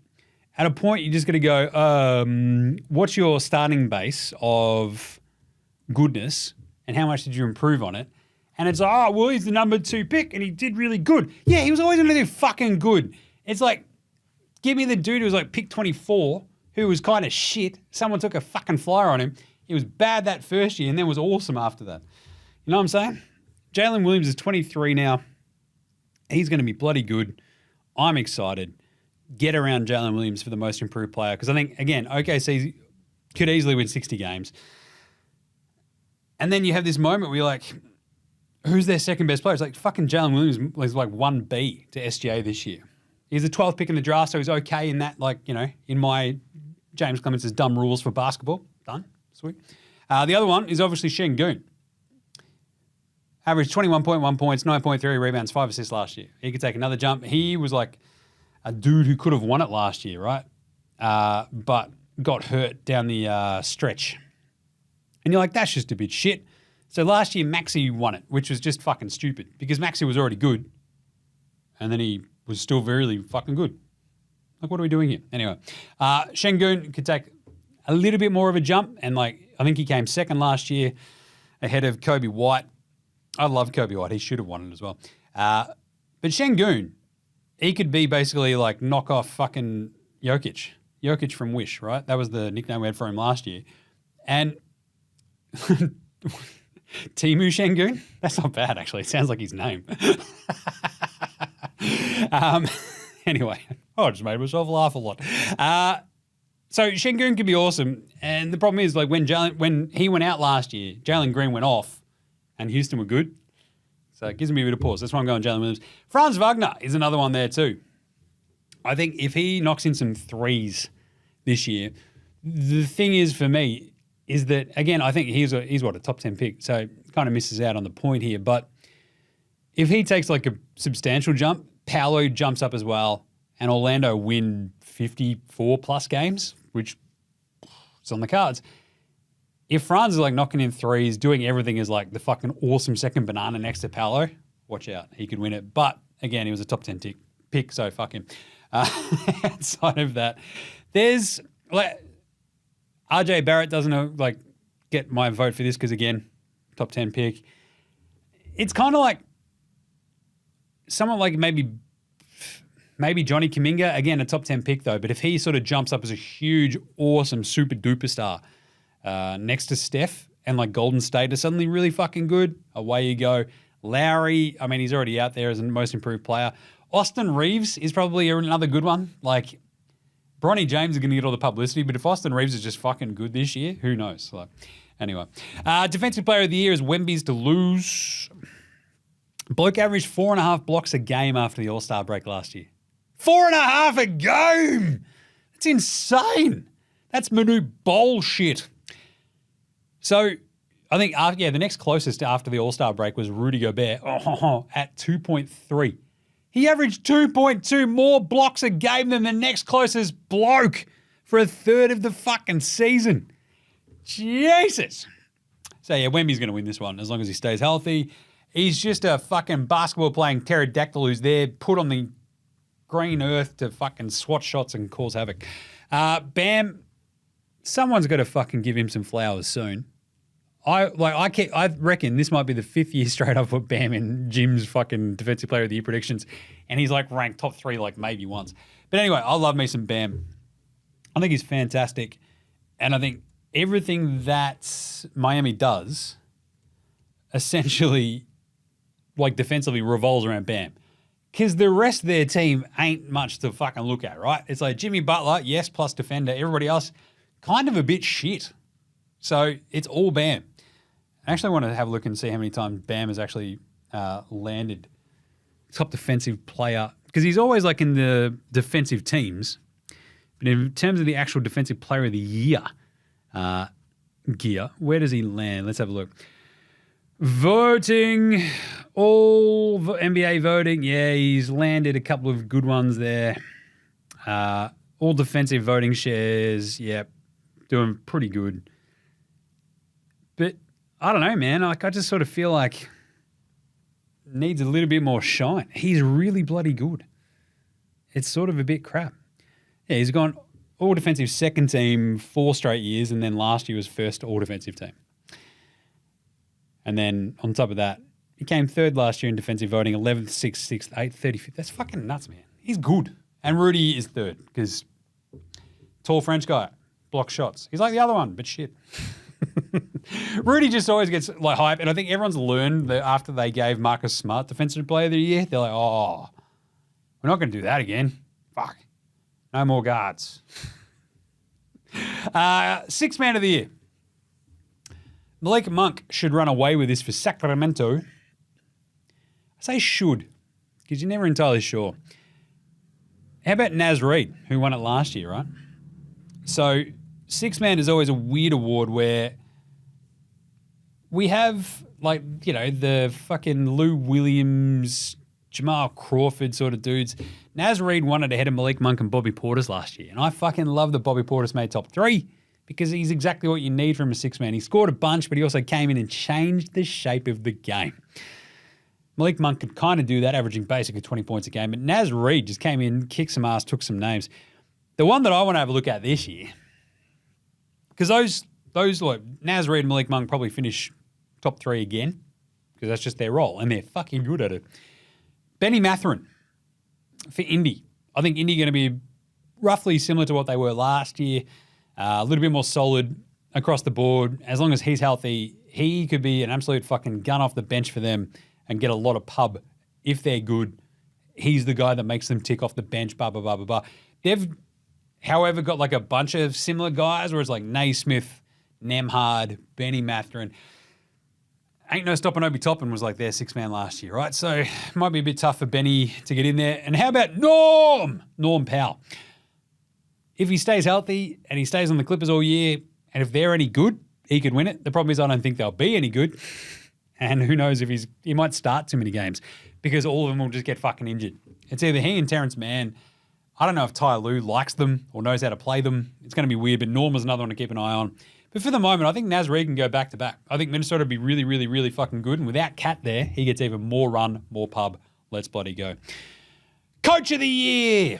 at a point, you just got to go, what's your starting base of goodness and how much did you improve on it? And it's like, oh, well, he's the number 2 pick and he did really good. Yeah, he was always going to do fucking good. It's like, give me the dude who was like pick 24, who was kind of shit. Someone took a fucking flyer on him. He was bad that first year and then was awesome after that. You know what I'm saying? Jalen Williams is 23 now. He's going to be bloody good. I'm excited. Get around Jalen Williams for the most improved player because I think, again, OKC could easily win 60 games. And then you have this moment where you're like, who's their second best player? It's like fucking Jalen Williams was like 1B to SGA this year. He's the 12th pick in the draft, so he's okay in that, like, you know, in my James Clements' dumb rules for basketball. Done. Sweet. The other one is obviously Şengün. Averaged 21.1 points, 9.3 rebounds, 5 assists last year. He could take another jump. He was like a dude who could have won it last year, right? But got hurt down the stretch. And you're like, that's just a bit shit. So last year, Maxey won it, which was just fucking stupid because Maxey was already good. And then he was still really fucking good. Like, what are we doing here? Anyway, Şengün could take a little bit more of a jump. And, like, I think he came second last year ahead of Kobe White. I love Kobe White. He should have won it as well. But Şengün, he could be basically like knock off fucking Jokic. Jokic from Wish, right? That was the nickname we had for him last year. And Timu Şengün? That's not bad, actually. It sounds like his name. Anyway, I just made myself laugh a lot. So Şengün could be awesome. And the problem is, like, when he went out last year, Jalen Green went off and Houston were good. So it gives me a bit of pause. That's why I'm going Jalen Williams. Franz Wagner is another one there too. I think if he knocks in some threes this year, the thing is for me is that, again, I think he's a top 10 pick, so kind of misses out on the point here. But if he takes like a substantial jump, Paolo jumps up as well, and Orlando win 54-plus games, which is on the cards. If Franz is like knocking in threes, doing everything is like the fucking awesome second banana next to Paolo, watch out, he could win it. But again, he was a top 10 pick, so fuck him. Outside of that, there's like RJ Barrett doesn't like get my vote for this because again, top 10 pick. It's kind of like someone like maybe Johnny Kuminga, again a top 10 pick though. But if he sort of jumps up as a huge, awesome, super duper star next to Steph and like Golden State are suddenly really fucking good, away you go. Lowry, I mean, he's already out there as a most improved player. Austin Reeves is probably another good one. Like, Bronny James is going to get all the publicity, but if Austin Reeves is just fucking good this year, who knows? Like, anyway. Defensive Player of the Year is Wemby's to lose. Bloke averaged 4.5 blocks a game after the All-Star break last year. 4.5 a game! That's insane. That's Manu bullshit. So, I think, the next closest after the All-Star break was Rudy Gobert at 2.3. He averaged 2.2 more blocks a game than the next closest bloke for a third of the fucking season. Jesus. So, yeah, Wemby's going to win this one as long as he stays healthy. He's just a fucking basketball-playing pterodactyl who's there, put on the green earth to fucking swat shots and cause havoc. Bam, someone's got to fucking give him some flowers soon. I reckon this might be the 5th year straight I've put Bam in Jim's fucking Defensive Player of the Year predictions, and he's like ranked top 3 like maybe once. But anyway, I love me some Bam. I think he's fantastic, and I think everything that Miami does essentially, like defensively, revolves around Bam. Because the rest of their team ain't much to fucking look at, right? It's like Jimmy Butler, yes, plus defender. Everybody else, kind of a bit shit. So it's all Bam. I actually want to have a look and see how many times Bam has actually landed top defensive player. Because he's always like in the defensive teams. But in terms of the actual Defensive Player of the Year gear, where does he land? Let's have a look. Voting, all NBA voting. Yeah, he's landed a couple of good ones there. All defensive voting shares. Yep, doing pretty good. But I don't know, man. Like, I just sort of feel like needs a little bit more shine. He's really bloody good. It's sort of a bit crap. Yeah, he's gone all defensive second team 4 straight years, and then last year was first all defensive team. And then on top of that, he came 3rd last year in defensive voting, 11th, 6th, 6th, 8th, 35th. That's fucking nuts, man. He's good. And Rudy is 3rd because tall French guy, blocks shots. He's like the other one, but shit. Rudy just always gets like hype, and I think everyone's learned that after they gave Marcus Smart Defensive Player of the Year, they're like, oh, we're not going to do that again. Fuck. No more guards. 6th Man of the Year. Malik Monk should run away with this for Sacramento. I say should, because you're never entirely sure. How about Naz Reid, who won it last year, right? So 6th Man is always a weird award where we have, like, you know, the fucking Lou Williams, Jamal Crawford sort of dudes. Naz Reid won it ahead of Malik Monk and Bobby Portis last year. And I fucking love that Bobby Portis made top 3 because he's exactly what you need from a 6th man. He scored a bunch, but he also came in and changed the shape of the game. Malik Monk could kind of do that, averaging basically 20 points a game. But Naz Reid just came in, kicked some ass, took some names. The one that I want to have a look at this year, because those like Naz Reid and Malik Monk probably finish top 3 again, because that's just their role, and they're fucking good at it. Benny Mathurin for Indy. I think Indy going to be roughly similar to what they were last year. A little bit more solid across the board. As long as he's healthy, he could be an absolute fucking gun off the bench for them and get a lot of pub if they're good. He's the guy that makes them tick off the bench, blah, blah, blah, blah, blah. They've, however, got like a bunch of similar guys where it's like Naismith, Nemhard, Benny Mathurin. ain't no stopping Obi Toppin was like their sixth man last year, right? So it might be a bit tough for Benny to get in there. And how about Norm Powell? If he stays healthy and he stays on the Clippers all year, and if they're any good, he could win it. The problem is I don't think they'll be any good. And who knows if he might start too many games because all of them will just get fucking injured. It's either he and Terrence Mann. I don't know if Ty Lue likes them or knows how to play them. It's going to be weird, but Norm is another one to keep an eye on. But for the moment, I think Naz Reid can go back-to-back. I think Minnesota would be really, really, really fucking good. And without Cat there, he gets even more run, more pub. Let's bloody go. Coach of the Year.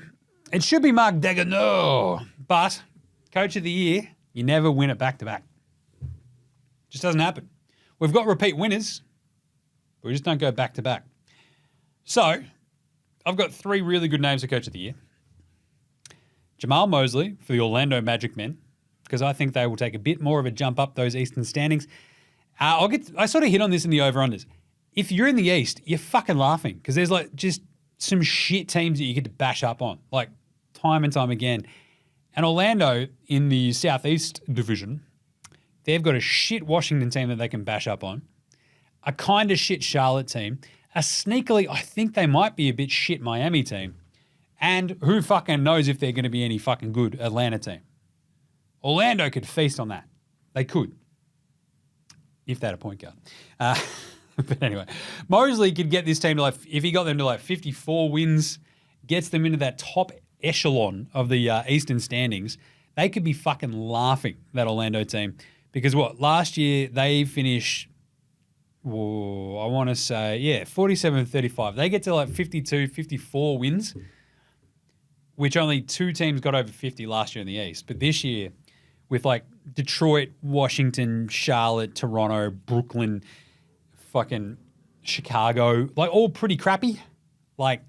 It should be Mark Daigneault. But Coach of the Year, you never win it back-to-back. Just doesn't happen. We've got repeat winners, but we just don't go back-to-back. So, I've got 3 really good names for Coach of the Year. Jamal Mosley for the Orlando Magic Men, because I think they will take a bit more of a jump up those Eastern standings. I sort of hit on this in the over-unders. If you're in the East, you're fucking laughing because there's like just some shit teams that you get to bash up on, like time and time again. And Orlando in the Southeast Division, they've got a shit Washington team that they can bash up on, a kind of shit Charlotte team, a sneakily, I think they might be a bit shit Miami team, and who fucking knows if they're going to be any fucking good Atlanta team. Orlando could feast on that. They could. If they had a point guard. But anyway, Mosley could get this team to if he got them to 54 wins, gets them into that top echelon of the Eastern standings, they could be fucking laughing, that Orlando team. Because last year they finished, I want to say, 47-35. They get to 52, 54 wins, which only 2 teams got over 50 last year in the East. But this year, with Detroit, Washington, Charlotte, Toronto, Brooklyn, fucking Chicago, all pretty crappy.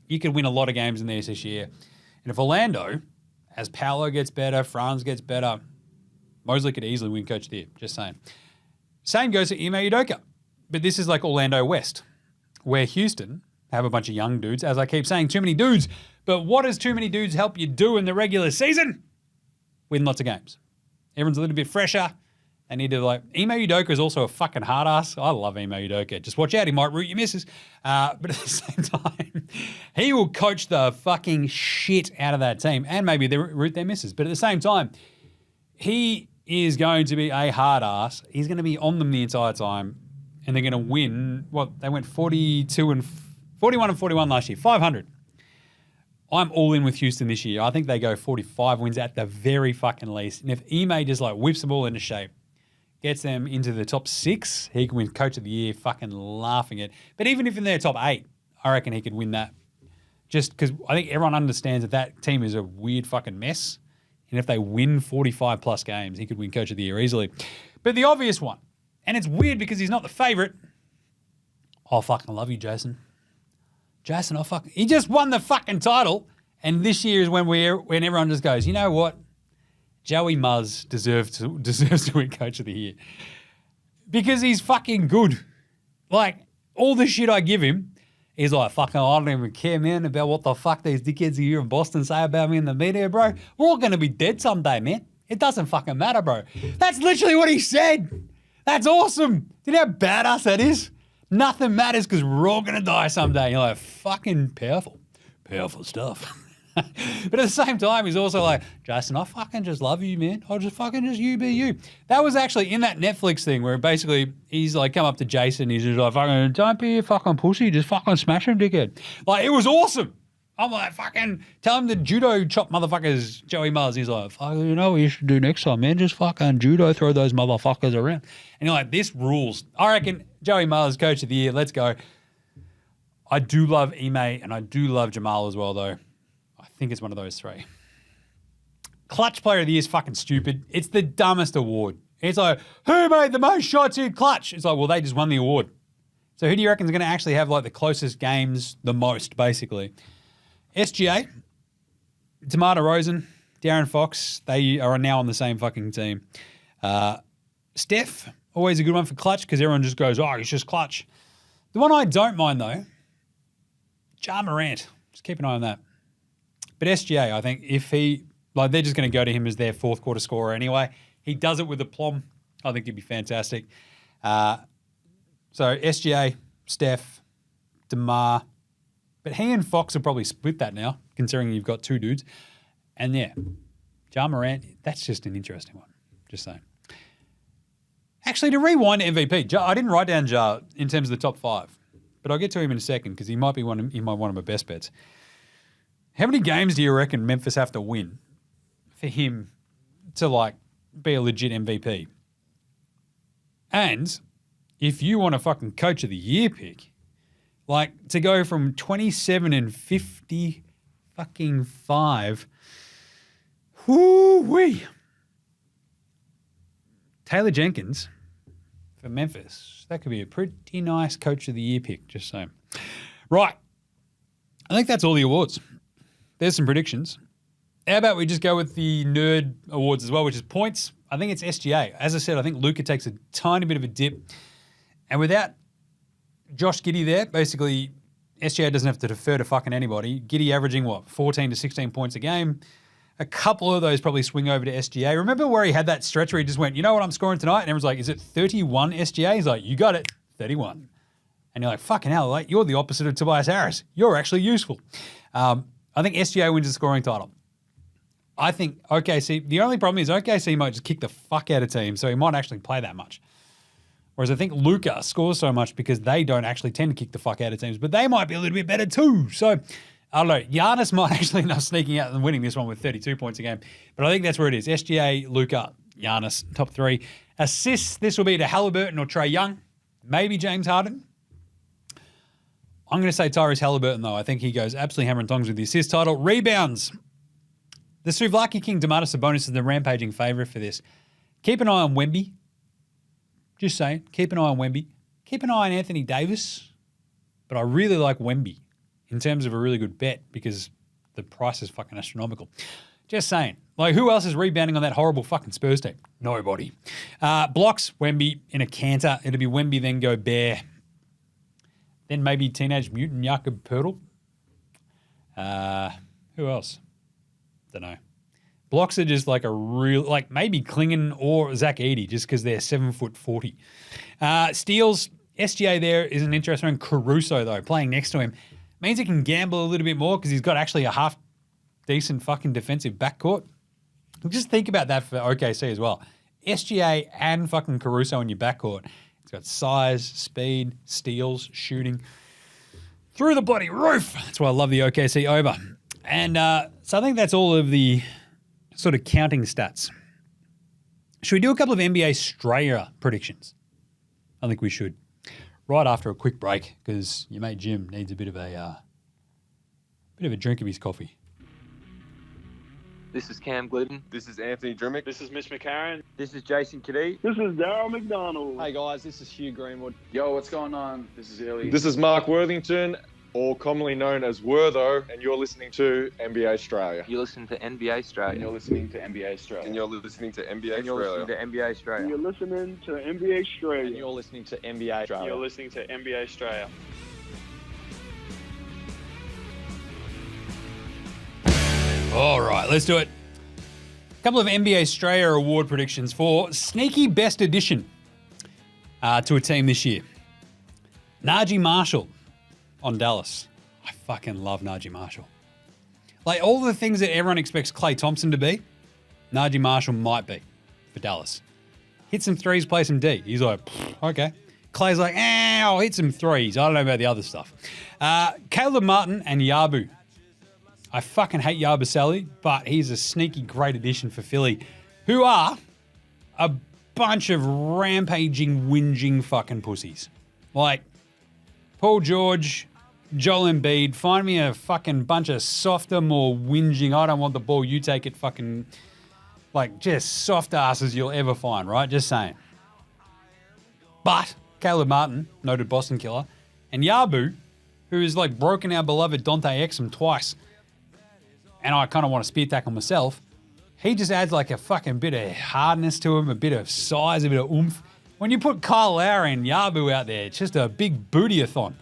You could win a lot of games in the East this year. And if Orlando, as Paolo gets better, Franz gets better, Mosley could easily win Coach of the Year. Just saying. Same goes to Ime Udoka. But this is like Orlando West, where Houston have a bunch of young dudes. As I keep saying, too many dudes. But what does too many dudes help you do in the regular season? Win lots of games. Everyone's a little bit fresher. They need to Ime Udoka is also a fucking hard ass. I love Ime Udoka. Just watch out. He might root your misses. But at the same time, he will coach the fucking shit out of that team. And maybe they root their misses. But at the same time, he is going to be a hard ass. He's going to be on them the entire time. And they're going to win. They went 41 and 41 last year. 500. I'm all in with Houston this year. I think they go 45 wins at the very fucking least. And if Ime just whips the ball into shape, gets them into the top 6, he can win Coach of the Year, fucking laughing it. But even if in their top 8, I reckon he could win that. Just because I think everyone understands that team is a weird fucking mess. And if they win 45 plus games, he could win Coach of the Year easily. But the obvious one, and it's weird because he's not the favorite. I fucking love you, Jayson. He just won the fucking title. And this year is when everyone just goes, you know what? Joey Muzz deserves to win Coach of the Year. Because he's fucking good. All the shit I give him, he's fucking, I don't even care, man, about what the fuck these dickheads here in Boston say about me in the media, bro. We're all going to be dead someday, man. It doesn't fucking matter, bro. That's literally what he said. That's awesome. Do you know how badass that is? Nothing matters because we're all going to die someday. You're fucking powerful. Powerful stuff. But at the same time, he's also Jayson, I fucking just love you, man. I'll just you be you. That was actually in that Netflix thing where basically he's come up to Jayson. He's just fucking, don't be a fucking pussy. Just fucking smash him, dickhead. It was awesome. I'm fucking tell him to judo chop motherfuckers, Joey Muzz. He's fucking, you know what you should do next time, man? Just fucking judo throw those motherfuckers around. And you're this rules. I reckon Joey Muzz, Coach of the Year. Let's go. I do love Ime and I do love Jamal as well, though. I think it's one of those 3. Clutch Player of the Year is fucking stupid. It's the dumbest award. It's who made the most shots in clutch? It's well, they just won the award. So who do you reckon is going to actually have the closest games the most, basically? SGA, DeMar DeRozan, Darren Fox, they are now on the same fucking team. Steph, always a good one for clutch because everyone just goes, he's just clutch. The one I don't mind, though, Ja Morant. Just keep an eye on that. But SGA, I think if he, they're just going to go to him as their fourth quarter scorer anyway. He does it with aplomb. I think he'd be fantastic. So SGA, Steph, DeMar. But he and Fox will probably split that now, considering you've got two dudes. And yeah, Ja Morant, that's just an interesting one. Just saying. Actually, to rewind to MVP, I didn't write down Ja in terms of the top 5, but I'll get to him in a second because he might be one of my best bets. How many games do you reckon Memphis have to win for him to like be a legit MVP? And if you want a fucking coach of the year pick, like to go from 27 and 50 fucking 5, whoo-wee. Taylor Jenkins for Memphis. That could be a pretty nice coach of the year pick, just saying. Right. I think that's all the awards. There's some predictions. How about we just go with the nerd awards as well, which is points. I think it's SGA. As I said, I think Luka takes a tiny bit of a dip. And without Josh Giddey there, basically SGA doesn't have to defer to fucking anybody. Giddey averaging, 14 to 16 points a game. A couple of those probably swing over to SGA. Remember where he had that stretch where he just went, you know what I'm scoring tonight? And everyone's like, is it 31 SGA? He's like, you got it, 31. And you're like, fucking hell, like, you're the opposite of Tobias Harris. You're actually useful. I think SGA wins the scoring title. I think OKC, the only problem is OKC might just kick the fuck out of teams, so he might actually play that much. Whereas I think Luka scores so much because they don't actually tend to kick the fuck out of teams, but they might be a little bit better too. So I don't know. Giannis might actually end up sneaking out and winning this one with 32 points a game. But I think that's where it is. SGA, Luka, Giannis, top 3. Assists, this will be to Halliburton or Trae Young. Maybe James Harden. I'm going to say Tyrese Halliburton, though. I think he goes absolutely hammer and tongs with the assist title. Rebounds. The Souvlaki King, Domantas Sabonis, is the rampaging favourite for this. Keep an eye on Wemby. Just saying. Keep an eye on Wemby. Keep an eye on Anthony Davis. But I really like Wemby in terms of a really good bet because the price is fucking astronomical. Just saying. Like, who else is rebounding on that horrible fucking Spurs team? Nobody. Blocks, Wemby in a canter. It'll be Wemby, then go Bear. Then maybe Teenage Mutant Jakob Poeltl. Who else? Don't know. Blocks are just like a real, like maybe Klingon or Zach Edey just because they're 7'40". Steals, SGA there is an interesting one. Caruso, though, playing next to him, means he can gamble a little bit more because he's got actually a half decent fucking defensive backcourt. Just think about that for OKC as well. SGA and fucking Caruso in your backcourt. It's got size, speed, steals, shooting. Through the bloody roof. That's why I love the OKC over. And so I think that's all of the sort of counting stats. Should we do a couple of NBA Straya predictions? I think we should. Right after a quick break, because your mate Jim needs a bit of a drink of his coffee. This is Cam Glidden. This is Anthony Drimmick. This is Mitch McCarron. This is Jason Kadee. This is Daryl McDonald. Hey guys, this is Hugh Greenwood. Yo, what's going on? This is Illy. This is Mark Worthington, or commonly known as Wortho, and you're listening to NBA Straya. You're listening to NBA Straya. And you're listening to NBA Straya. And you're listening to NBA And you're listening to Straya. NBA Straya. And you're listening to NBA Straya. And you're listening to NBA Straya. You're listening to NBA Straya. All right, let's do it. A couple of NBA Straya Award predictions for sneaky best addition to a team this year. Najee Marshall on Dallas. I fucking love Najee Marshall. Like all the things that everyone expects Klay Thompson to be, Najee Marshall might be for Dallas. Hit some threes, play some D. He's like, okay. Clay's like, I'll hit some threes. I don't know about the other stuff. Caleb Martin and Yabu. I fucking hate Yabusele, but he's a sneaky great addition for Philly, who are a bunch of rampaging, whinging fucking pussies. Like, Paul George, Joel Embiid, find me a fucking bunch of softer, more whinging, I don't want the ball, you take it fucking, like, just soft asses you'll ever find, right? Just saying. But Caleb Martin, noted Boston killer, and Yabu, who has, like, broken our beloved Dante Exum twice, and I kind of want to spear tackle myself, he just adds like a fucking bit of hardness to him, a bit of size, a bit of oomph. When you put Kyle Lowry and Yabu out there, it's just a big booty-a-thon.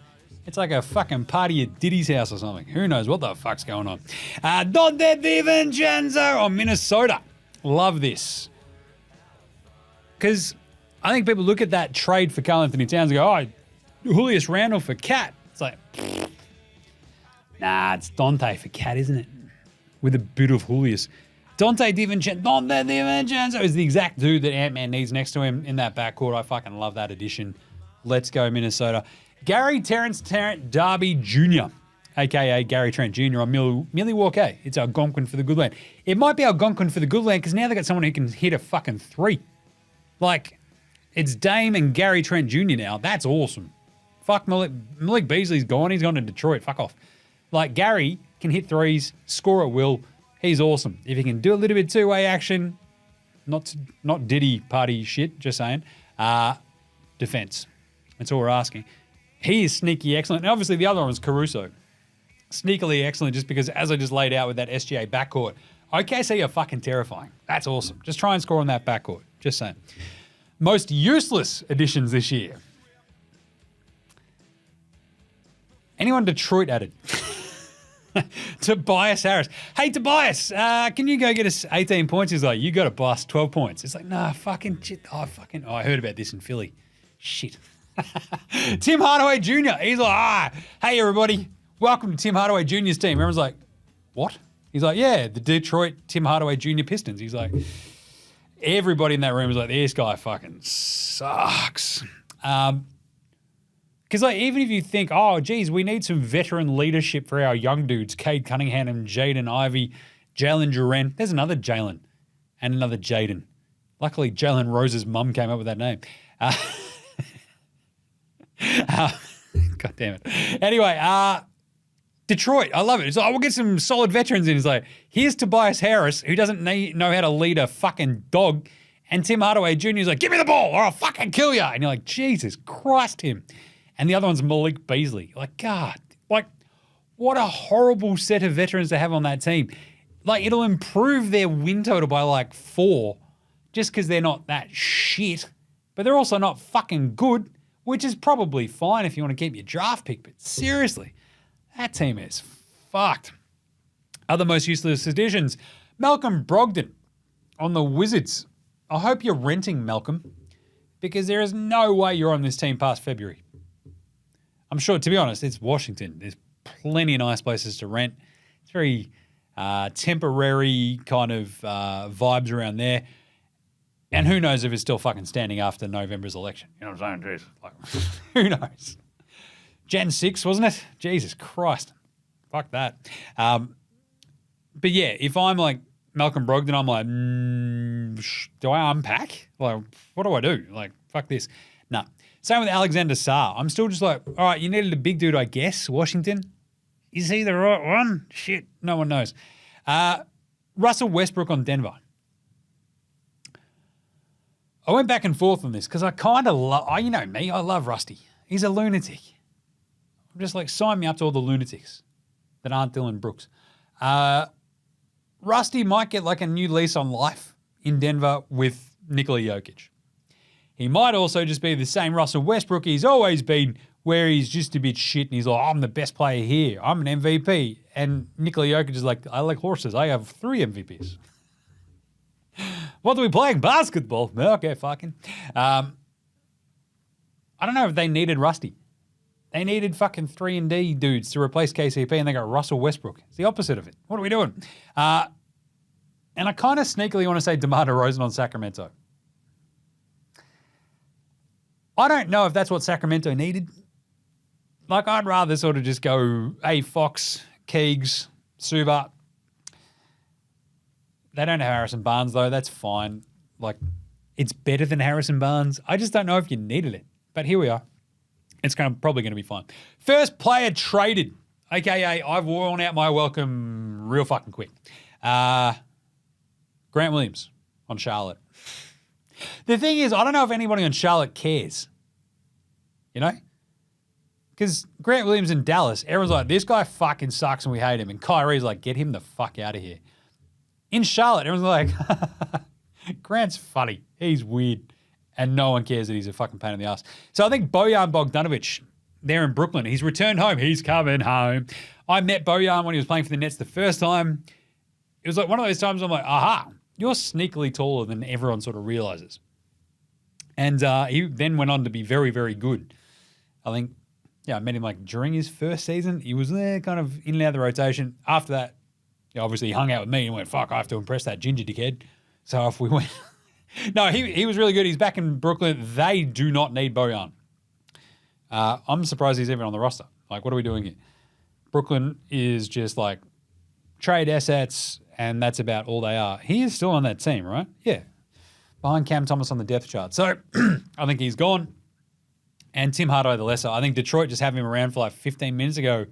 It's like a fucking party at Diddy's house or something. Who knows what the fuck's going on. Donte DiVincenzo on Minnesota. Love this. Because I think people look at that trade for Karl Anthony Towns and go, oh, Julius Randle for Cat. It's like, nah, it's Dante for Cat, isn't it? With a bit of Julius. Dante DiVincenzo is the exact dude that Ant-Man needs next to him in that backcourt. I fucking love that addition. Let's go, Minnesota. Gary Terrence Tarrant Darby Jr., a.k.a. Gary Trent Jr. on Milwaukee. It's Algonquin for the good land. It might be Algonquin for the good land because now they got someone who can hit a fucking three. Like, it's Dame and Gary Trent Jr. now. That's awesome. Fuck Malik Beasley's gone. He's gone to Detroit. Fuck off. Like, Gary can hit threes, score at will. He's awesome. If he can do a little bit two-way action, not Diddy party shit, just saying, defense. That's all we're asking. He is sneaky excellent. And obviously the other one was Caruso. Sneakily excellent just because, as I just laid out with that SGA backcourt, OKC are fucking terrifying. That's awesome. Just try and score on that backcourt. Just saying. Most useless additions this year. Anyone Detroit added? Tobias Harris. Hey, Tobias, can you go get us 18 points? He's like, you got to bust 12 points. It's like, nah, fucking shit. Oh, I heard about this in Philly. Shit. Tim Hardaway Jr. He's like, hey, everybody. Welcome to Tim Hardaway Jr.'s team. Everyone's like, what? He's like, yeah, the Detroit Tim Hardaway Jr. Pistons. He's like, everybody in that room was like, this guy fucking sucks. Because like, even if you think, oh, geez, we need some veteran leadership for our young dudes, Cade Cunningham and Jaden Ivey, Jalen Duren. There's another Jalen and another Jaden. Luckily, Jalen Rose's mum came up with that name. God damn it. Anyway, Detroit, I love it. It's like, we'll get some solid veterans in. It's like, here's Tobias Harris, who doesn't know how to lead a fucking dog, and Tim Hardaway Jr. is like, give me the ball or I'll fucking kill you. And you're like, Jesus Christ, Tim. And the other one's Malik Beasley. Like, God, like, what a horrible set of veterans to have on that team. Like, it'll improve their win total by like 4 just because they're not that shit, but they're also not fucking good, which is probably fine if you want to keep your draft pick. But seriously, that team is fucked. Other most useless additions, Malcolm Brogdon on the Wizards. I hope you're renting Malcolm because there is no way you're on this team past February. I'm sure, to be honest, it's Washington. There's plenty of nice places to rent. It's very temporary kind of vibes around there. And who knows if it's still fucking standing after November's election. You know what I'm saying? Jesus, like, who knows? Jan 6, wasn't it? Jesus Christ. Fuck that. But yeah, if I'm like Malcolm Brogdon, I'm like, do I unpack? Like, what do I do? Like, fuck this. No. Same with Alexander Sarr. I'm still just like, all right, you needed a big dude, I guess. Washington. Is he the right one? Shit, no one knows. Russell Westbrook on Denver. I went back and forth on this because I kind of love, you know me, I love Rusty. He's a lunatic. I'm just like, sign me up to all the lunatics that aren't Dylan Brooks. Rusty might get like a new lease on life in Denver with Nikola Jokic. He might also just be the same Russell Westbrook he's always been, where he's just a bit shit and he's like, I'm the best player here. I'm an MVP. And Nikola Jokic is like, I like horses. I have 3 MVPs. What are we playing? Basketball. Okay, fucking. I don't know if they needed Rusty. They needed fucking 3-and-D dudes to replace KCP, and they got Russell Westbrook. It's the opposite of it. What are we doing? And I kind of sneakily want to say DeMar DeRozan on Sacramento. I don't know if that's what Sacramento needed. Like, I'd rather sort of just go, hey, Fox, Keegs, Suba. They don't have Harrison Barnes, though. That's fine. Like, it's better than Harrison Barnes. I just don't know if you needed it. But here we are. It's probably going to be fine. First player traded, a.k.a. I've worn out my welcome real fucking quick. Grant Williams on Charlotte. The thing is, I don't know if anybody on Charlotte cares. You know? Because Grant Williams in Dallas, everyone's like, this guy fucking sucks and we hate him. And Kyrie's like, get him the fuck out of here. In Charlotte, everyone's like, Grant's funny. He's weird. And no one cares that he's a fucking pain in the ass. So I think Bojan Bogdanovic there in Brooklyn, he's returned home. He's coming home. I met Bojan when he was playing for the Nets the first time. It was like one of those times I'm like, aha, you're sneakily taller than everyone sort of realizes. And he then went on to be very, very good. I think, I met him like during his first season. He was there kind of in and out of the rotation. After that, obviously he hung out with me and went, fuck, I have to impress that ginger dickhead. So off we went. No, he was really good. He's back in Brooklyn. They do not need Bojan. I'm surprised he's even on the roster. Like, what are we doing here? Brooklyn is just like trade assets, and that's about all they are. He is still on that team, right? Yeah. Behind Cam Thomas on the depth chart. So I think he's gone. And Tim Hardaway the lesser. I think Detroit just having him around for like 15 minutes ago.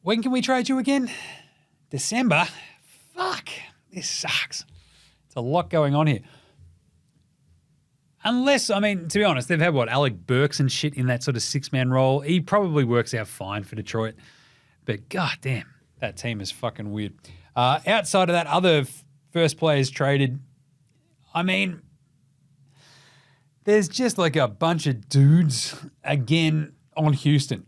When can we trade you again? December? Fuck. This sucks. It's a lot going on here. Unless, I mean, to be honest, they've had, Alec Burks and shit in that sort of six-man role. He probably works out fine for Detroit. But goddamn, that team is fucking weird. Outside of that, other first players traded, I mean, there's just like a bunch of dudes again on Houston.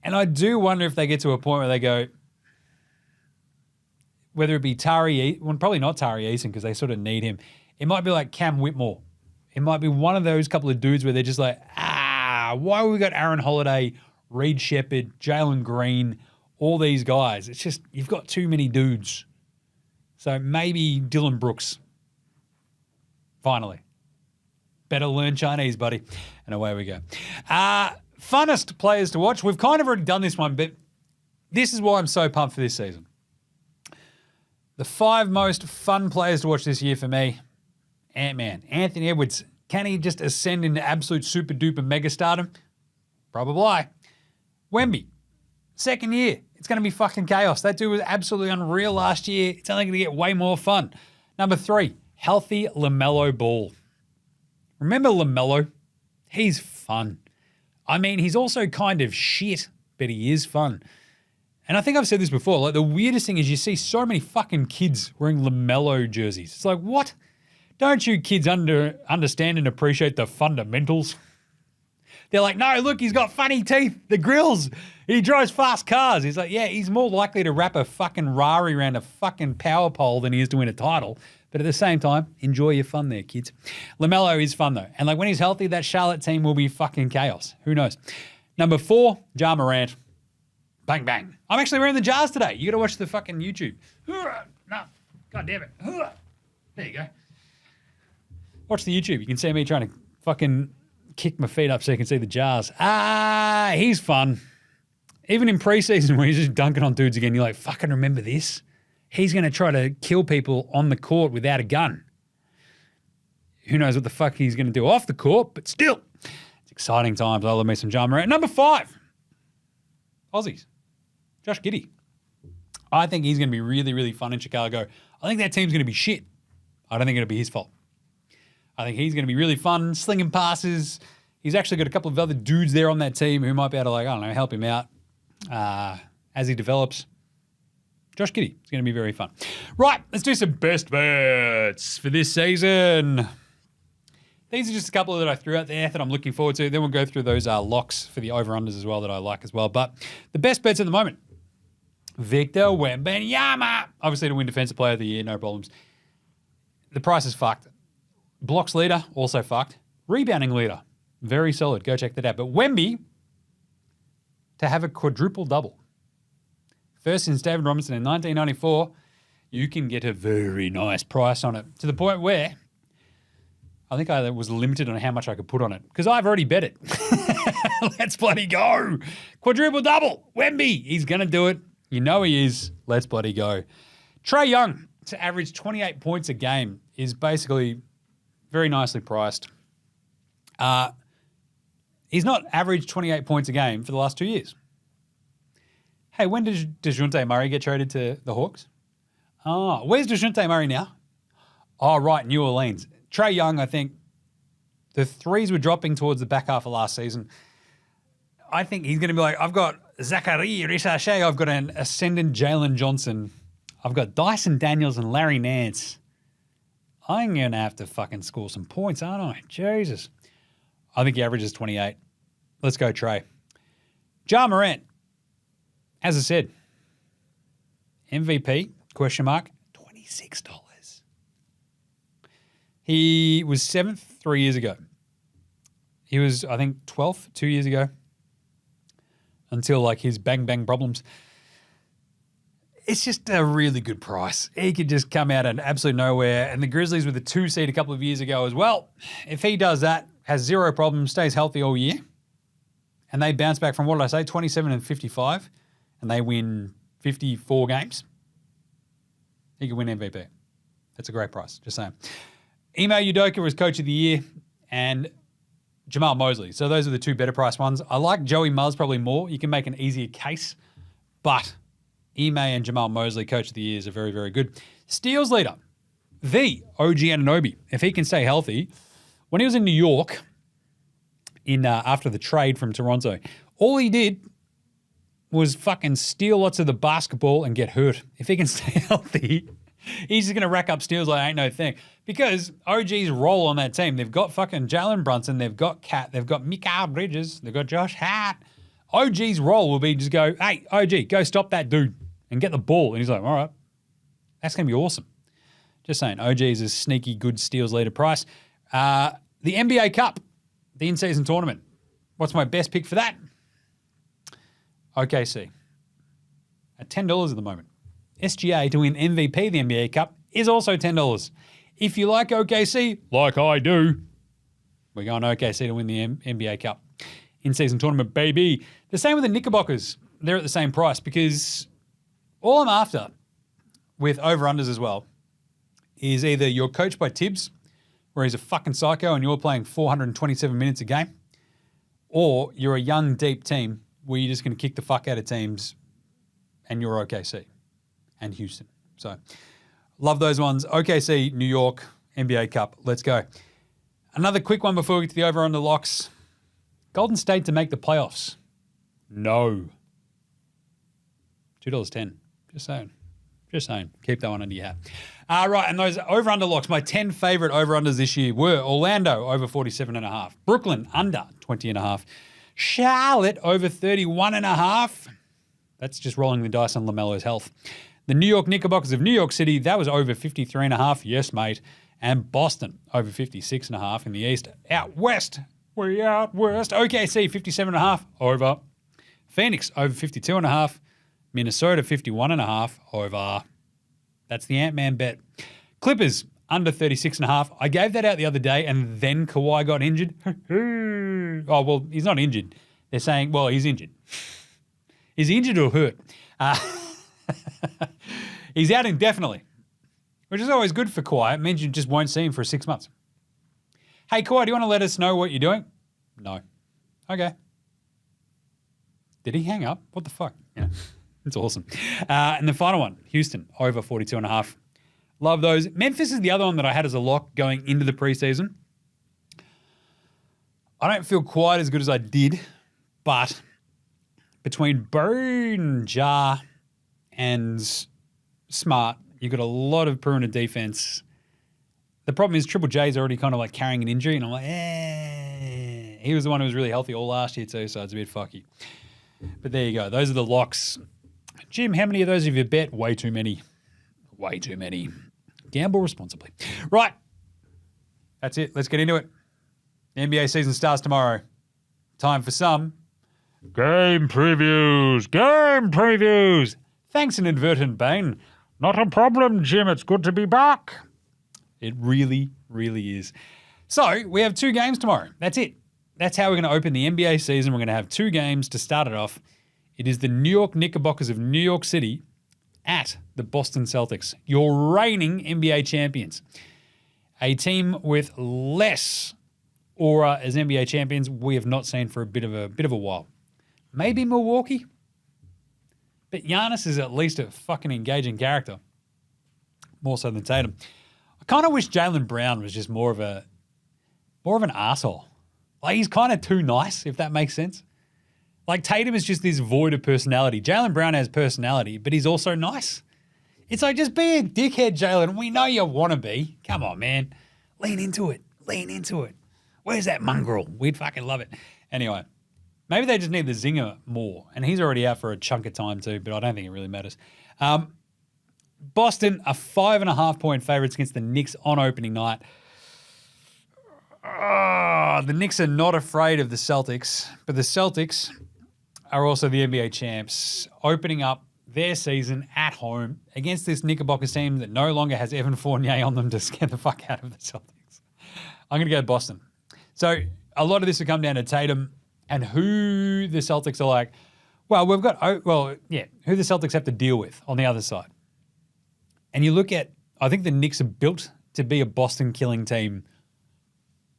And I do wonder if they get to a point where they go, whether it be probably not Tari Eason because they sort of need him. It might be like Cam Whitmore. It might be one of those couple of dudes where they're just like, why we got Aaron Holiday, Reed Shepherd, Jalen Green, all these guys. It's just, you've got too many dudes. So maybe Dylan Brooks. Finally. Better learn Chinese, buddy. And away we go. Funnest players to watch. We've kind of already done this one, but this is why I'm so pumped for this season. The 5 most fun players to watch this year for me. Ant-Man. Anthony Edwards. Can he just ascend into absolute super duper mega stardom? Probably. Wemby. Second year. It's going to be fucking chaos. That dude was absolutely unreal last year. It's only going to get way more fun. Number 3. Healthy LaMelo Ball. Remember LaMelo? He's fun. I mean, he's also kind of shit, but he is fun. And I think I've said this before. Like, the weirdest thing is you see so many fucking kids wearing LaMelo jerseys. It's like, what? Don't you kids understand and appreciate the fundamentals? They're like, no, look, he's got funny teeth, the grills. He drives fast cars. He's like, yeah, he's more likely to wrap a fucking Rari around a fucking power pole than he is to win a title. But at the same time, enjoy your fun there, kids. LaMelo is fun, though. And like when he's healthy, that Charlotte team will be fucking chaos. Who knows? Number 4, Ja Morant. Bang, bang. I'm actually wearing the Jars today. You got to watch the fucking YouTube. No, God damn it. There you go. Watch the YouTube. You can see me trying to fucking kick my feet up so you can see the Jars. He's fun. Even in preseason where he's just dunking on dudes again, you're like, fucking remember this? He's going to try to kill people on the court without a gun. Who knows what the fuck he's going to do off the court, but still. It's exciting times. I love me some Ja Morant. Number 5, Aussies. Josh Giddey. I think he's going to be really, really fun in Chicago. I think that team's going to be shit. I don't think it'll be his fault. I think he's going to be really fun, slinging passes. He's actually got a couple of other dudes there on that team who might be able to, like, I don't know, help him out as he develops. Josh Giddey. It's going to be very fun. Right, let's do some best bets for this season. These are just a couple that I threw out there that I'm looking forward to. Then we'll go through those locks for the over-unders as well that I like as well. But the best bets at the moment. Victor Wembanyama. Obviously to win Defensive Player of the Year, no problems. The price is fucked. Blocks leader, also fucked. Rebounding leader, very solid. Go check that out. But Wemby to have a quadruple double. First since David Robinson in 1994, you can get a very nice price on it. To the point where I think I was limited on how much I could put on it because I've already bet it. Let's bloody go. Quadruple double. Wemby, he's going to do it. You know he is. Let's bloody go. Trae Young to average 28 points a game is basically very nicely priced. He's not averaged 28 points a game for the last 2 years. Hey, when did DeJounte Murray get traded to the Hawks? Oh, where's DeJounte Murray now? Oh, right, New Orleans. Trae Young, I think the threes were dropping towards the back half of last season. I think he's going to be like, I've got Zachary Richache, I've got an ascendant Jalen Johnson, I've got Dyson Daniels and Larry Nance. I'm going to have to fucking score some points, aren't I? Jesus. I think he averages 28. Let's go, Trae. Ja Morant. As I said, MVP, question mark, $26. He was 7th 3 years ago. He was, I think, 12th 2 years ago until like his bang problems. It's just a really good price. He could just come out of absolute nowhere. And the Grizzlies with a 2 seed a couple of years ago as well. If he does that, has zero problems, stays healthy all year, and they bounce back from, what did I say, 27 and 55, and they win 54 games, he could win MVP. That's a great price, just saying. Ime Udoka was Coach of the Year, and Jamal Mosley. So those are the 2 better priced ones. I like Joey Muzz probably more. You can make an easier case, but Ime and Jamal Mosley, Coach of the Year, are very, very good. Steals leader, the OG Anunoby. If he can stay healthy, when he was in New York after the trade from Toronto, all he did was fucking steal lots of the basketball and get hurt. If he can stay healthy, he's just going to rack up steals like ain't no thing. Because OG's role on that team, they've got fucking Jalen Brunson, they've got Kat, they've got Mikal Bridges, they've got Josh Hart. OG's role will be just go, hey, OG, go stop that dude and get the ball. And he's like, all right, that's going to be awesome. Just saying, OG is a sneaky good steals leader price. The NBA Cup, the in-season tournament. What's my best pick for that? OKC. At $10 at the moment. SGA to win MVP of the NBA Cup is also $10. If you like OKC, like I do, we're going OKC to win the NBA Cup. In-season tournament, baby. The same with the Knickerbockers. They're at the same price because all I'm after with over-unders as well is either you're coached by Tibbs, where he's a fucking psycho and you're playing 427 minutes a game, or you're a young, deep team where you're just going to kick the fuck out of teams and you're OKC and Houston. So love those ones. OKC, New York, NBA Cup. Let's go. Another quick one before we get to the over-under locks. Golden State to make the playoffs. No. $2.10. Just saying. Just saying. Keep that one under your hat. Right, and those over-under locks, my 10 favourite over-unders this year were Orlando over 47.5, Brooklyn under 20.5, Charlotte over 31.5. That's just rolling the dice on LaMelo's health. The New York Knickerbockers of New York City, that was over 53.5. Yes, mate. And Boston over 56.5 in the East. Out West. We out West. OKC 57.5 over. Phoenix over 52.5. Minnesota 51.5 over. That's the Ant-Man bet. Clippers under 36.5. I gave that out the other day and then Kawhi got injured. Oh, well, he's not injured. They're saying, well, he's injured. Is he injured or hurt? He's out indefinitely, which is always good for Kawhi. It means you just won't see him for 6 months. Hey, Kawhi, do you want to let us know what you're doing? No. Okay. Did he hang up? What the fuck? Yeah. It's awesome. And the final one, Houston, over 42.5. Love those. Memphis is the other one that I had as a lock going into the preseason. I don't feel quite as good as I did, but between Bone, Ja, and Smart, you've got a lot of perimeter defense. The problem is Triple J's already kind of like carrying an injury, and I'm like, He was the one who was really healthy all last year too, so it's a bit fucky. But there you go. Those are the locks. Jim, how many of those have you bet? Way too many. Way too many. Gamble responsibly. Right. That's it. Let's get into it. The NBA season starts tomorrow. Time for some game previews. Game previews. Thanks, inadvertent Bane. Not a problem, Jim. It's good to be back. It really, really is. So we have 2 games tomorrow. That's it. That's how we're going to open the NBA season. We're going to have 2 games to start it off. It is the New York Knickerbockers of New York City at the Boston Celtics, your reigning NBA champions. A team with less aura as NBA champions we have not seen for a bit of a while. Maybe Milwaukee, but Giannis is at least a fucking engaging character, more so than Tatum. I kind of wish Jaylen Brown was just more of an arsehole. Like, he's kind of too nice, if that makes sense. Like, Tatum is just this void of personality. Jaylen Brown has personality, but he's also nice. It's like, just be a dickhead, Jaylen. We know you want to be. Come on, man. Lean into it. Lean into it. Where's that mongrel? We'd fucking love it. Anyway, maybe they just need the zinger more. And he's already out for a chunk of time too, but I don't think it really matters. Boston are 5.5-point favorites against the Knicks on opening night. the Knicks are not afraid of the Celtics, but the Celtics are also the NBA champs, opening up their season at home against this Knickerbockers team that no longer has Evan Fournier on them to scare the fuck out of the Celtics. I'm going to go Boston. So a lot of this will come down to Tatum and who the Celtics are like, who the Celtics have to deal with on the other side. And you look at, I think the Knicks are built to be a Boston killing team,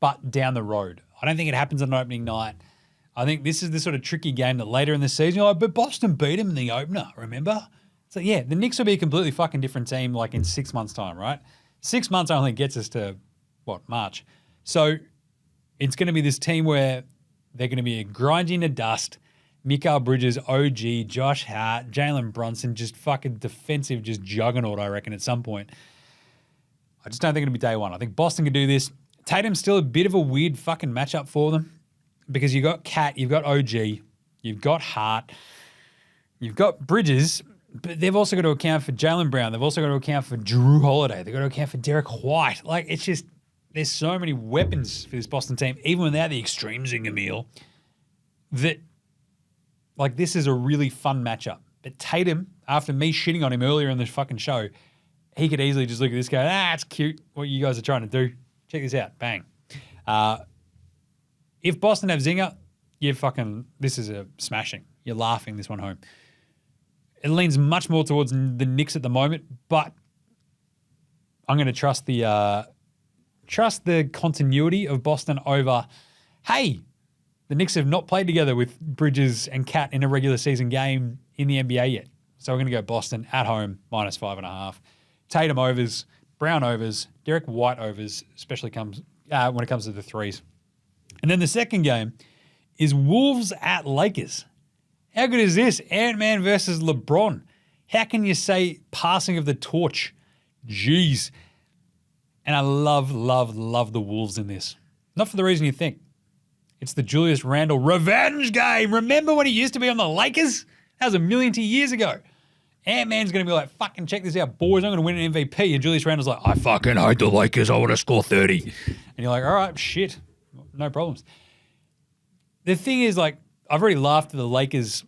but down the road. I don't think it happens on an opening night. I think this is the sort of tricky game that later in the season, you're like, but Boston beat them in the opener, remember? So yeah, the Knicks will be a completely fucking different team like in 6 months' time, right? 6 months only gets us to, March. So it's going to be this team where they're going to be grinding to dust. Mikal Bridges, OG, Josh Hart, Jalen Brunson, just fucking defensive, just juggernaut, I reckon, at some point. I just don't think it'll be day one. I think Boston can do this. Tatum's still a bit of a weird fucking matchup for them because you've got Cat, you've got OG, you've got Hart, you've got Bridges, but they've also got to account for Jaylen Brown. They've also got to account for Drew Holiday. They've got to account for Derek White. Like, it's just, there's so many weapons for this Boston team, even without the extreme zinger meal, that, like, this is a really fun matchup. But Tatum, after me shitting on him earlier in this fucking show, he could easily just look at this guy, it's cute what you guys are trying to do. Check this out. Bang. If Boston have zinger, this is a smashing. You're laughing this one home. It leans much more towards the Knicks at the moment, but I'm going to trust the continuity of Boston over, hey, the Knicks have not played together with Bridges and Cat in a regular season game in the NBA yet. So we're going to go Boston at home, -5.5. Tatum overs, Brown overs, Derek White overs, especially when it comes to the threes. And then the second game is Wolves at Lakers. How good is this? Ant-Man versus LeBron. How can you say passing of the torch? Jeez. And I love, love, love the Wolves in this. Not for the reason you think. It's the Julius Randle revenge game. Remember when he used to be on the Lakers? That was a million years ago. Ant-Man's going to be like, fucking check this out, boys. I'm going to win an MVP. And Julius Randle's like, I fucking hate the Lakers. I want to score 30. And you're like, all right, shit. No problems. The thing is, like, I've already laughed at the Lakers.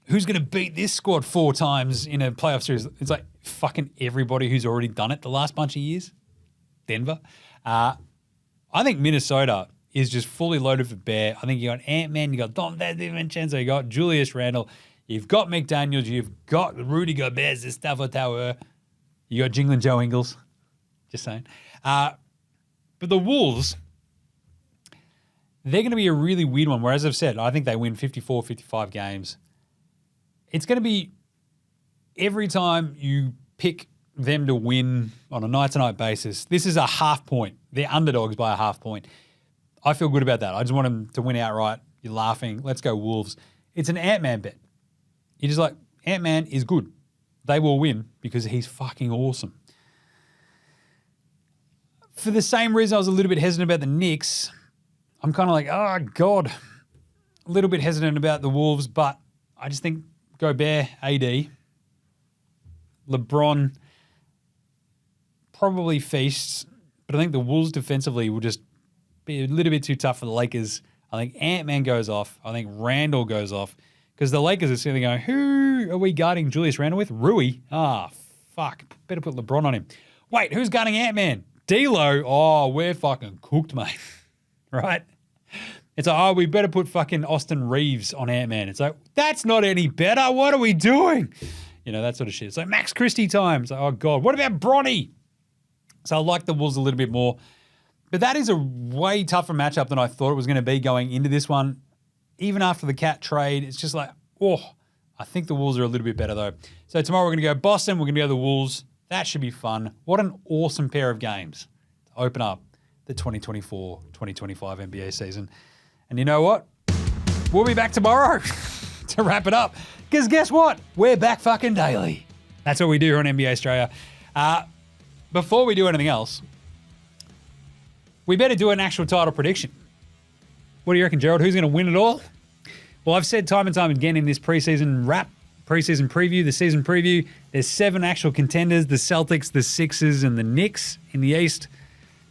Who's going to beat this squad 4 times in a playoff series? It's like fucking everybody who's already done it the last bunch of years. Denver. I think Minnesota is just fully loaded for bear. I think you got Ant-Man, you got Dom DiVincenzo, you got Julius Randle, you've got McDaniels, you've got Rudy Gobert, Gustavo Tower, you got Jingling Joe Ingles. Just saying. But the Wolves, they're going to be a really weird one, where, as I've said, I think they win 54, 55 games. It's going to be every time you pick them to win on a night-to-night basis, this is a half point. They're underdogs by a half point. I feel good about that. I just want them to win outright. You're laughing. Let's go Wolves. It's an Ant-Man bet. You're just like, Ant-Man is good. They will win because he's fucking awesome. For the same reason I was a little bit hesitant about the Knicks, I'm kind of like, oh, God. A little bit hesitant about the Wolves, but I just think Gobert, AD, LeBron probably feasts, but I think the Wolves defensively will just be a little bit too tough for the Lakers. I think Ant-Man goes off. I think Randall goes off because the Lakers are sitting there going, who are we guarding Julius Randle with? Rui. Fuck. Better put LeBron on him. Wait, who's guarding Ant-Man? D'Lo. Oh, we're fucking cooked, mate. Right? It's like, we better put fucking Austin Reeves on Ant-Man. It's like, that's not any better. What are we doing? You know, that sort of shit. It's like Max Christie time. It's like, oh, God. What about Bronny? So I like the Wolves a little bit more. But that is a way tougher matchup than I thought it was going to be going into this one. Even after the Cat trade, it's just like, I think the Wolves are a little bit better, though. So tomorrow we're going to go Boston. We're going to go the Wolves. That should be fun. What an awesome pair of games to open up the 2024-2025 NBA season. And you know what? We'll be back tomorrow to wrap it up. Because guess what? We're back fucking daily. That's what we do here on NBA Straya. Before we do anything else, we better do an actual title prediction. What do you reckon, Gerald? Who's going to win it all? Well, I've said time and time again in this preseason preview, the season preview, there's 7 actual contenders, the Celtics, the Sixers, and the Knicks in the East.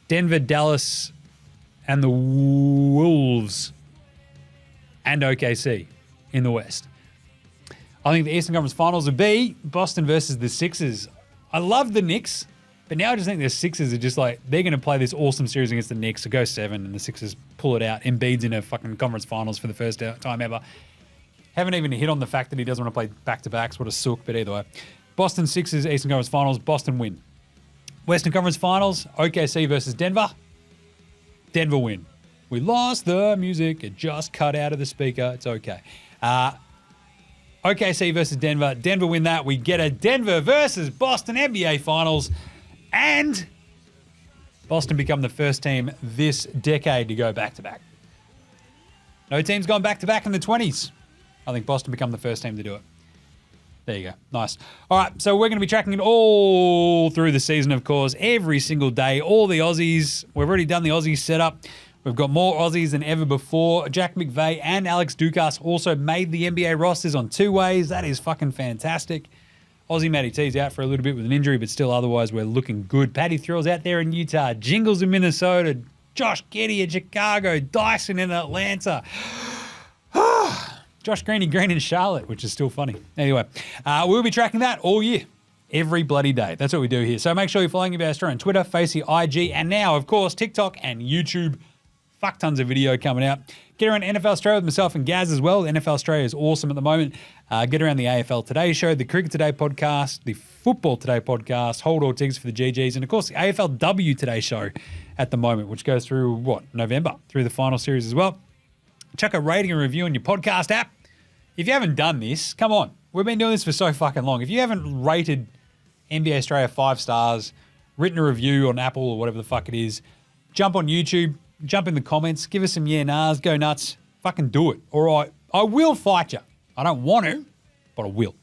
Denver, Dallas, and the Wolves and OKC in the West. I think the Eastern Conference Finals would be Boston versus the Sixers. I love the Knicks, but now I just think the Sixers are just like, they're going to play this awesome series against the Knicks, so go 7, and the Sixers pull it out. Embiid's in a fucking conference finals for the first time ever. Haven't even hit on the fact that he doesn't want to play back-to-backs. What a sook, but either way. Boston Sixers, Eastern Conference Finals, Boston win. Western Conference Finals, OKC versus Denver. Denver win. We lost the music. It just cut out of the speaker. It's okay. OKC versus Denver. Denver win that. We get a Denver versus Boston NBA Finals. And Boston become the first team this decade to go back-to-back. No team's gone back-to-back in the 20s. I think Boston become the first team to do it. There you go. Nice. All right, so we're going to be tracking it all through the season, of course, every single day. All the Aussies. We've already done the Aussie setup. We've got more Aussies than ever before. Jack McVeigh and Alex Dukas also made the NBA rosters on 2 ways. That is fucking fantastic. Aussie Matty T's out for a little bit with an injury, but still otherwise we're looking good. Paddy Thrill's out there in Utah. Jingles in Minnesota. Josh Giddey in Chicago. Dyson in Atlanta. Josh Green in Charlotte, which is still funny. Anyway, we'll be tracking that all year, every bloody day. That's what we do here. So make sure you're following NBA Straya on Twitter, Facey, IG, and now, of course, TikTok and YouTube. Fuck tons of video coming out. Get around NFL Straya with myself and Gaz as well. NFL Straya is awesome at the moment. Get around the AFL Today Show, the Cricket Today podcast, the Football Today podcast, Hold All Tigs for the GGs, and of course the AFLW Today Show at the moment, which goes through, November, through the final series as well. Chuck a rating and review on your podcast app. If you haven't done this, come on. We've been doing this for so fucking long. If you haven't rated NBA Straya 5 stars, written a review on Apple or whatever the fuck it is, jump on YouTube, jump in the comments, give us some yeah nahs, go nuts, fucking do it. All right, I will fight you. I don't want to, but I will.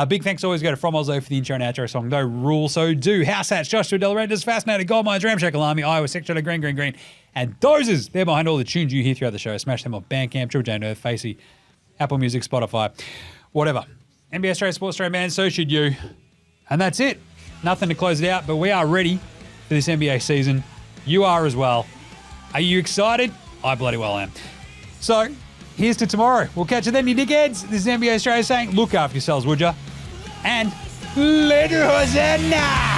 Big thanks always go to From Oslo for the intro and outro song. No rule, so do. House Hats, Joshua Delarendis, Fascinated, Goldmines, Ramshackle Army, Iowa, Sector, Green, and Dozers. They're behind all the tunes you hear throughout the show. Smash them off Bandcamp, Triple J Nerve, Facey, Apple Music, Spotify, whatever. NBA Straya, Sports Straya, man, so should you. And that's it. Nothing to close it out, but we are ready for this NBA season. You are as well. Are you excited? I bloody well am. So, here's to tomorrow. We'll catch you then, you dickheads. This is NBA Straya saying, look after yourselves, would ya? And later, Hosanna!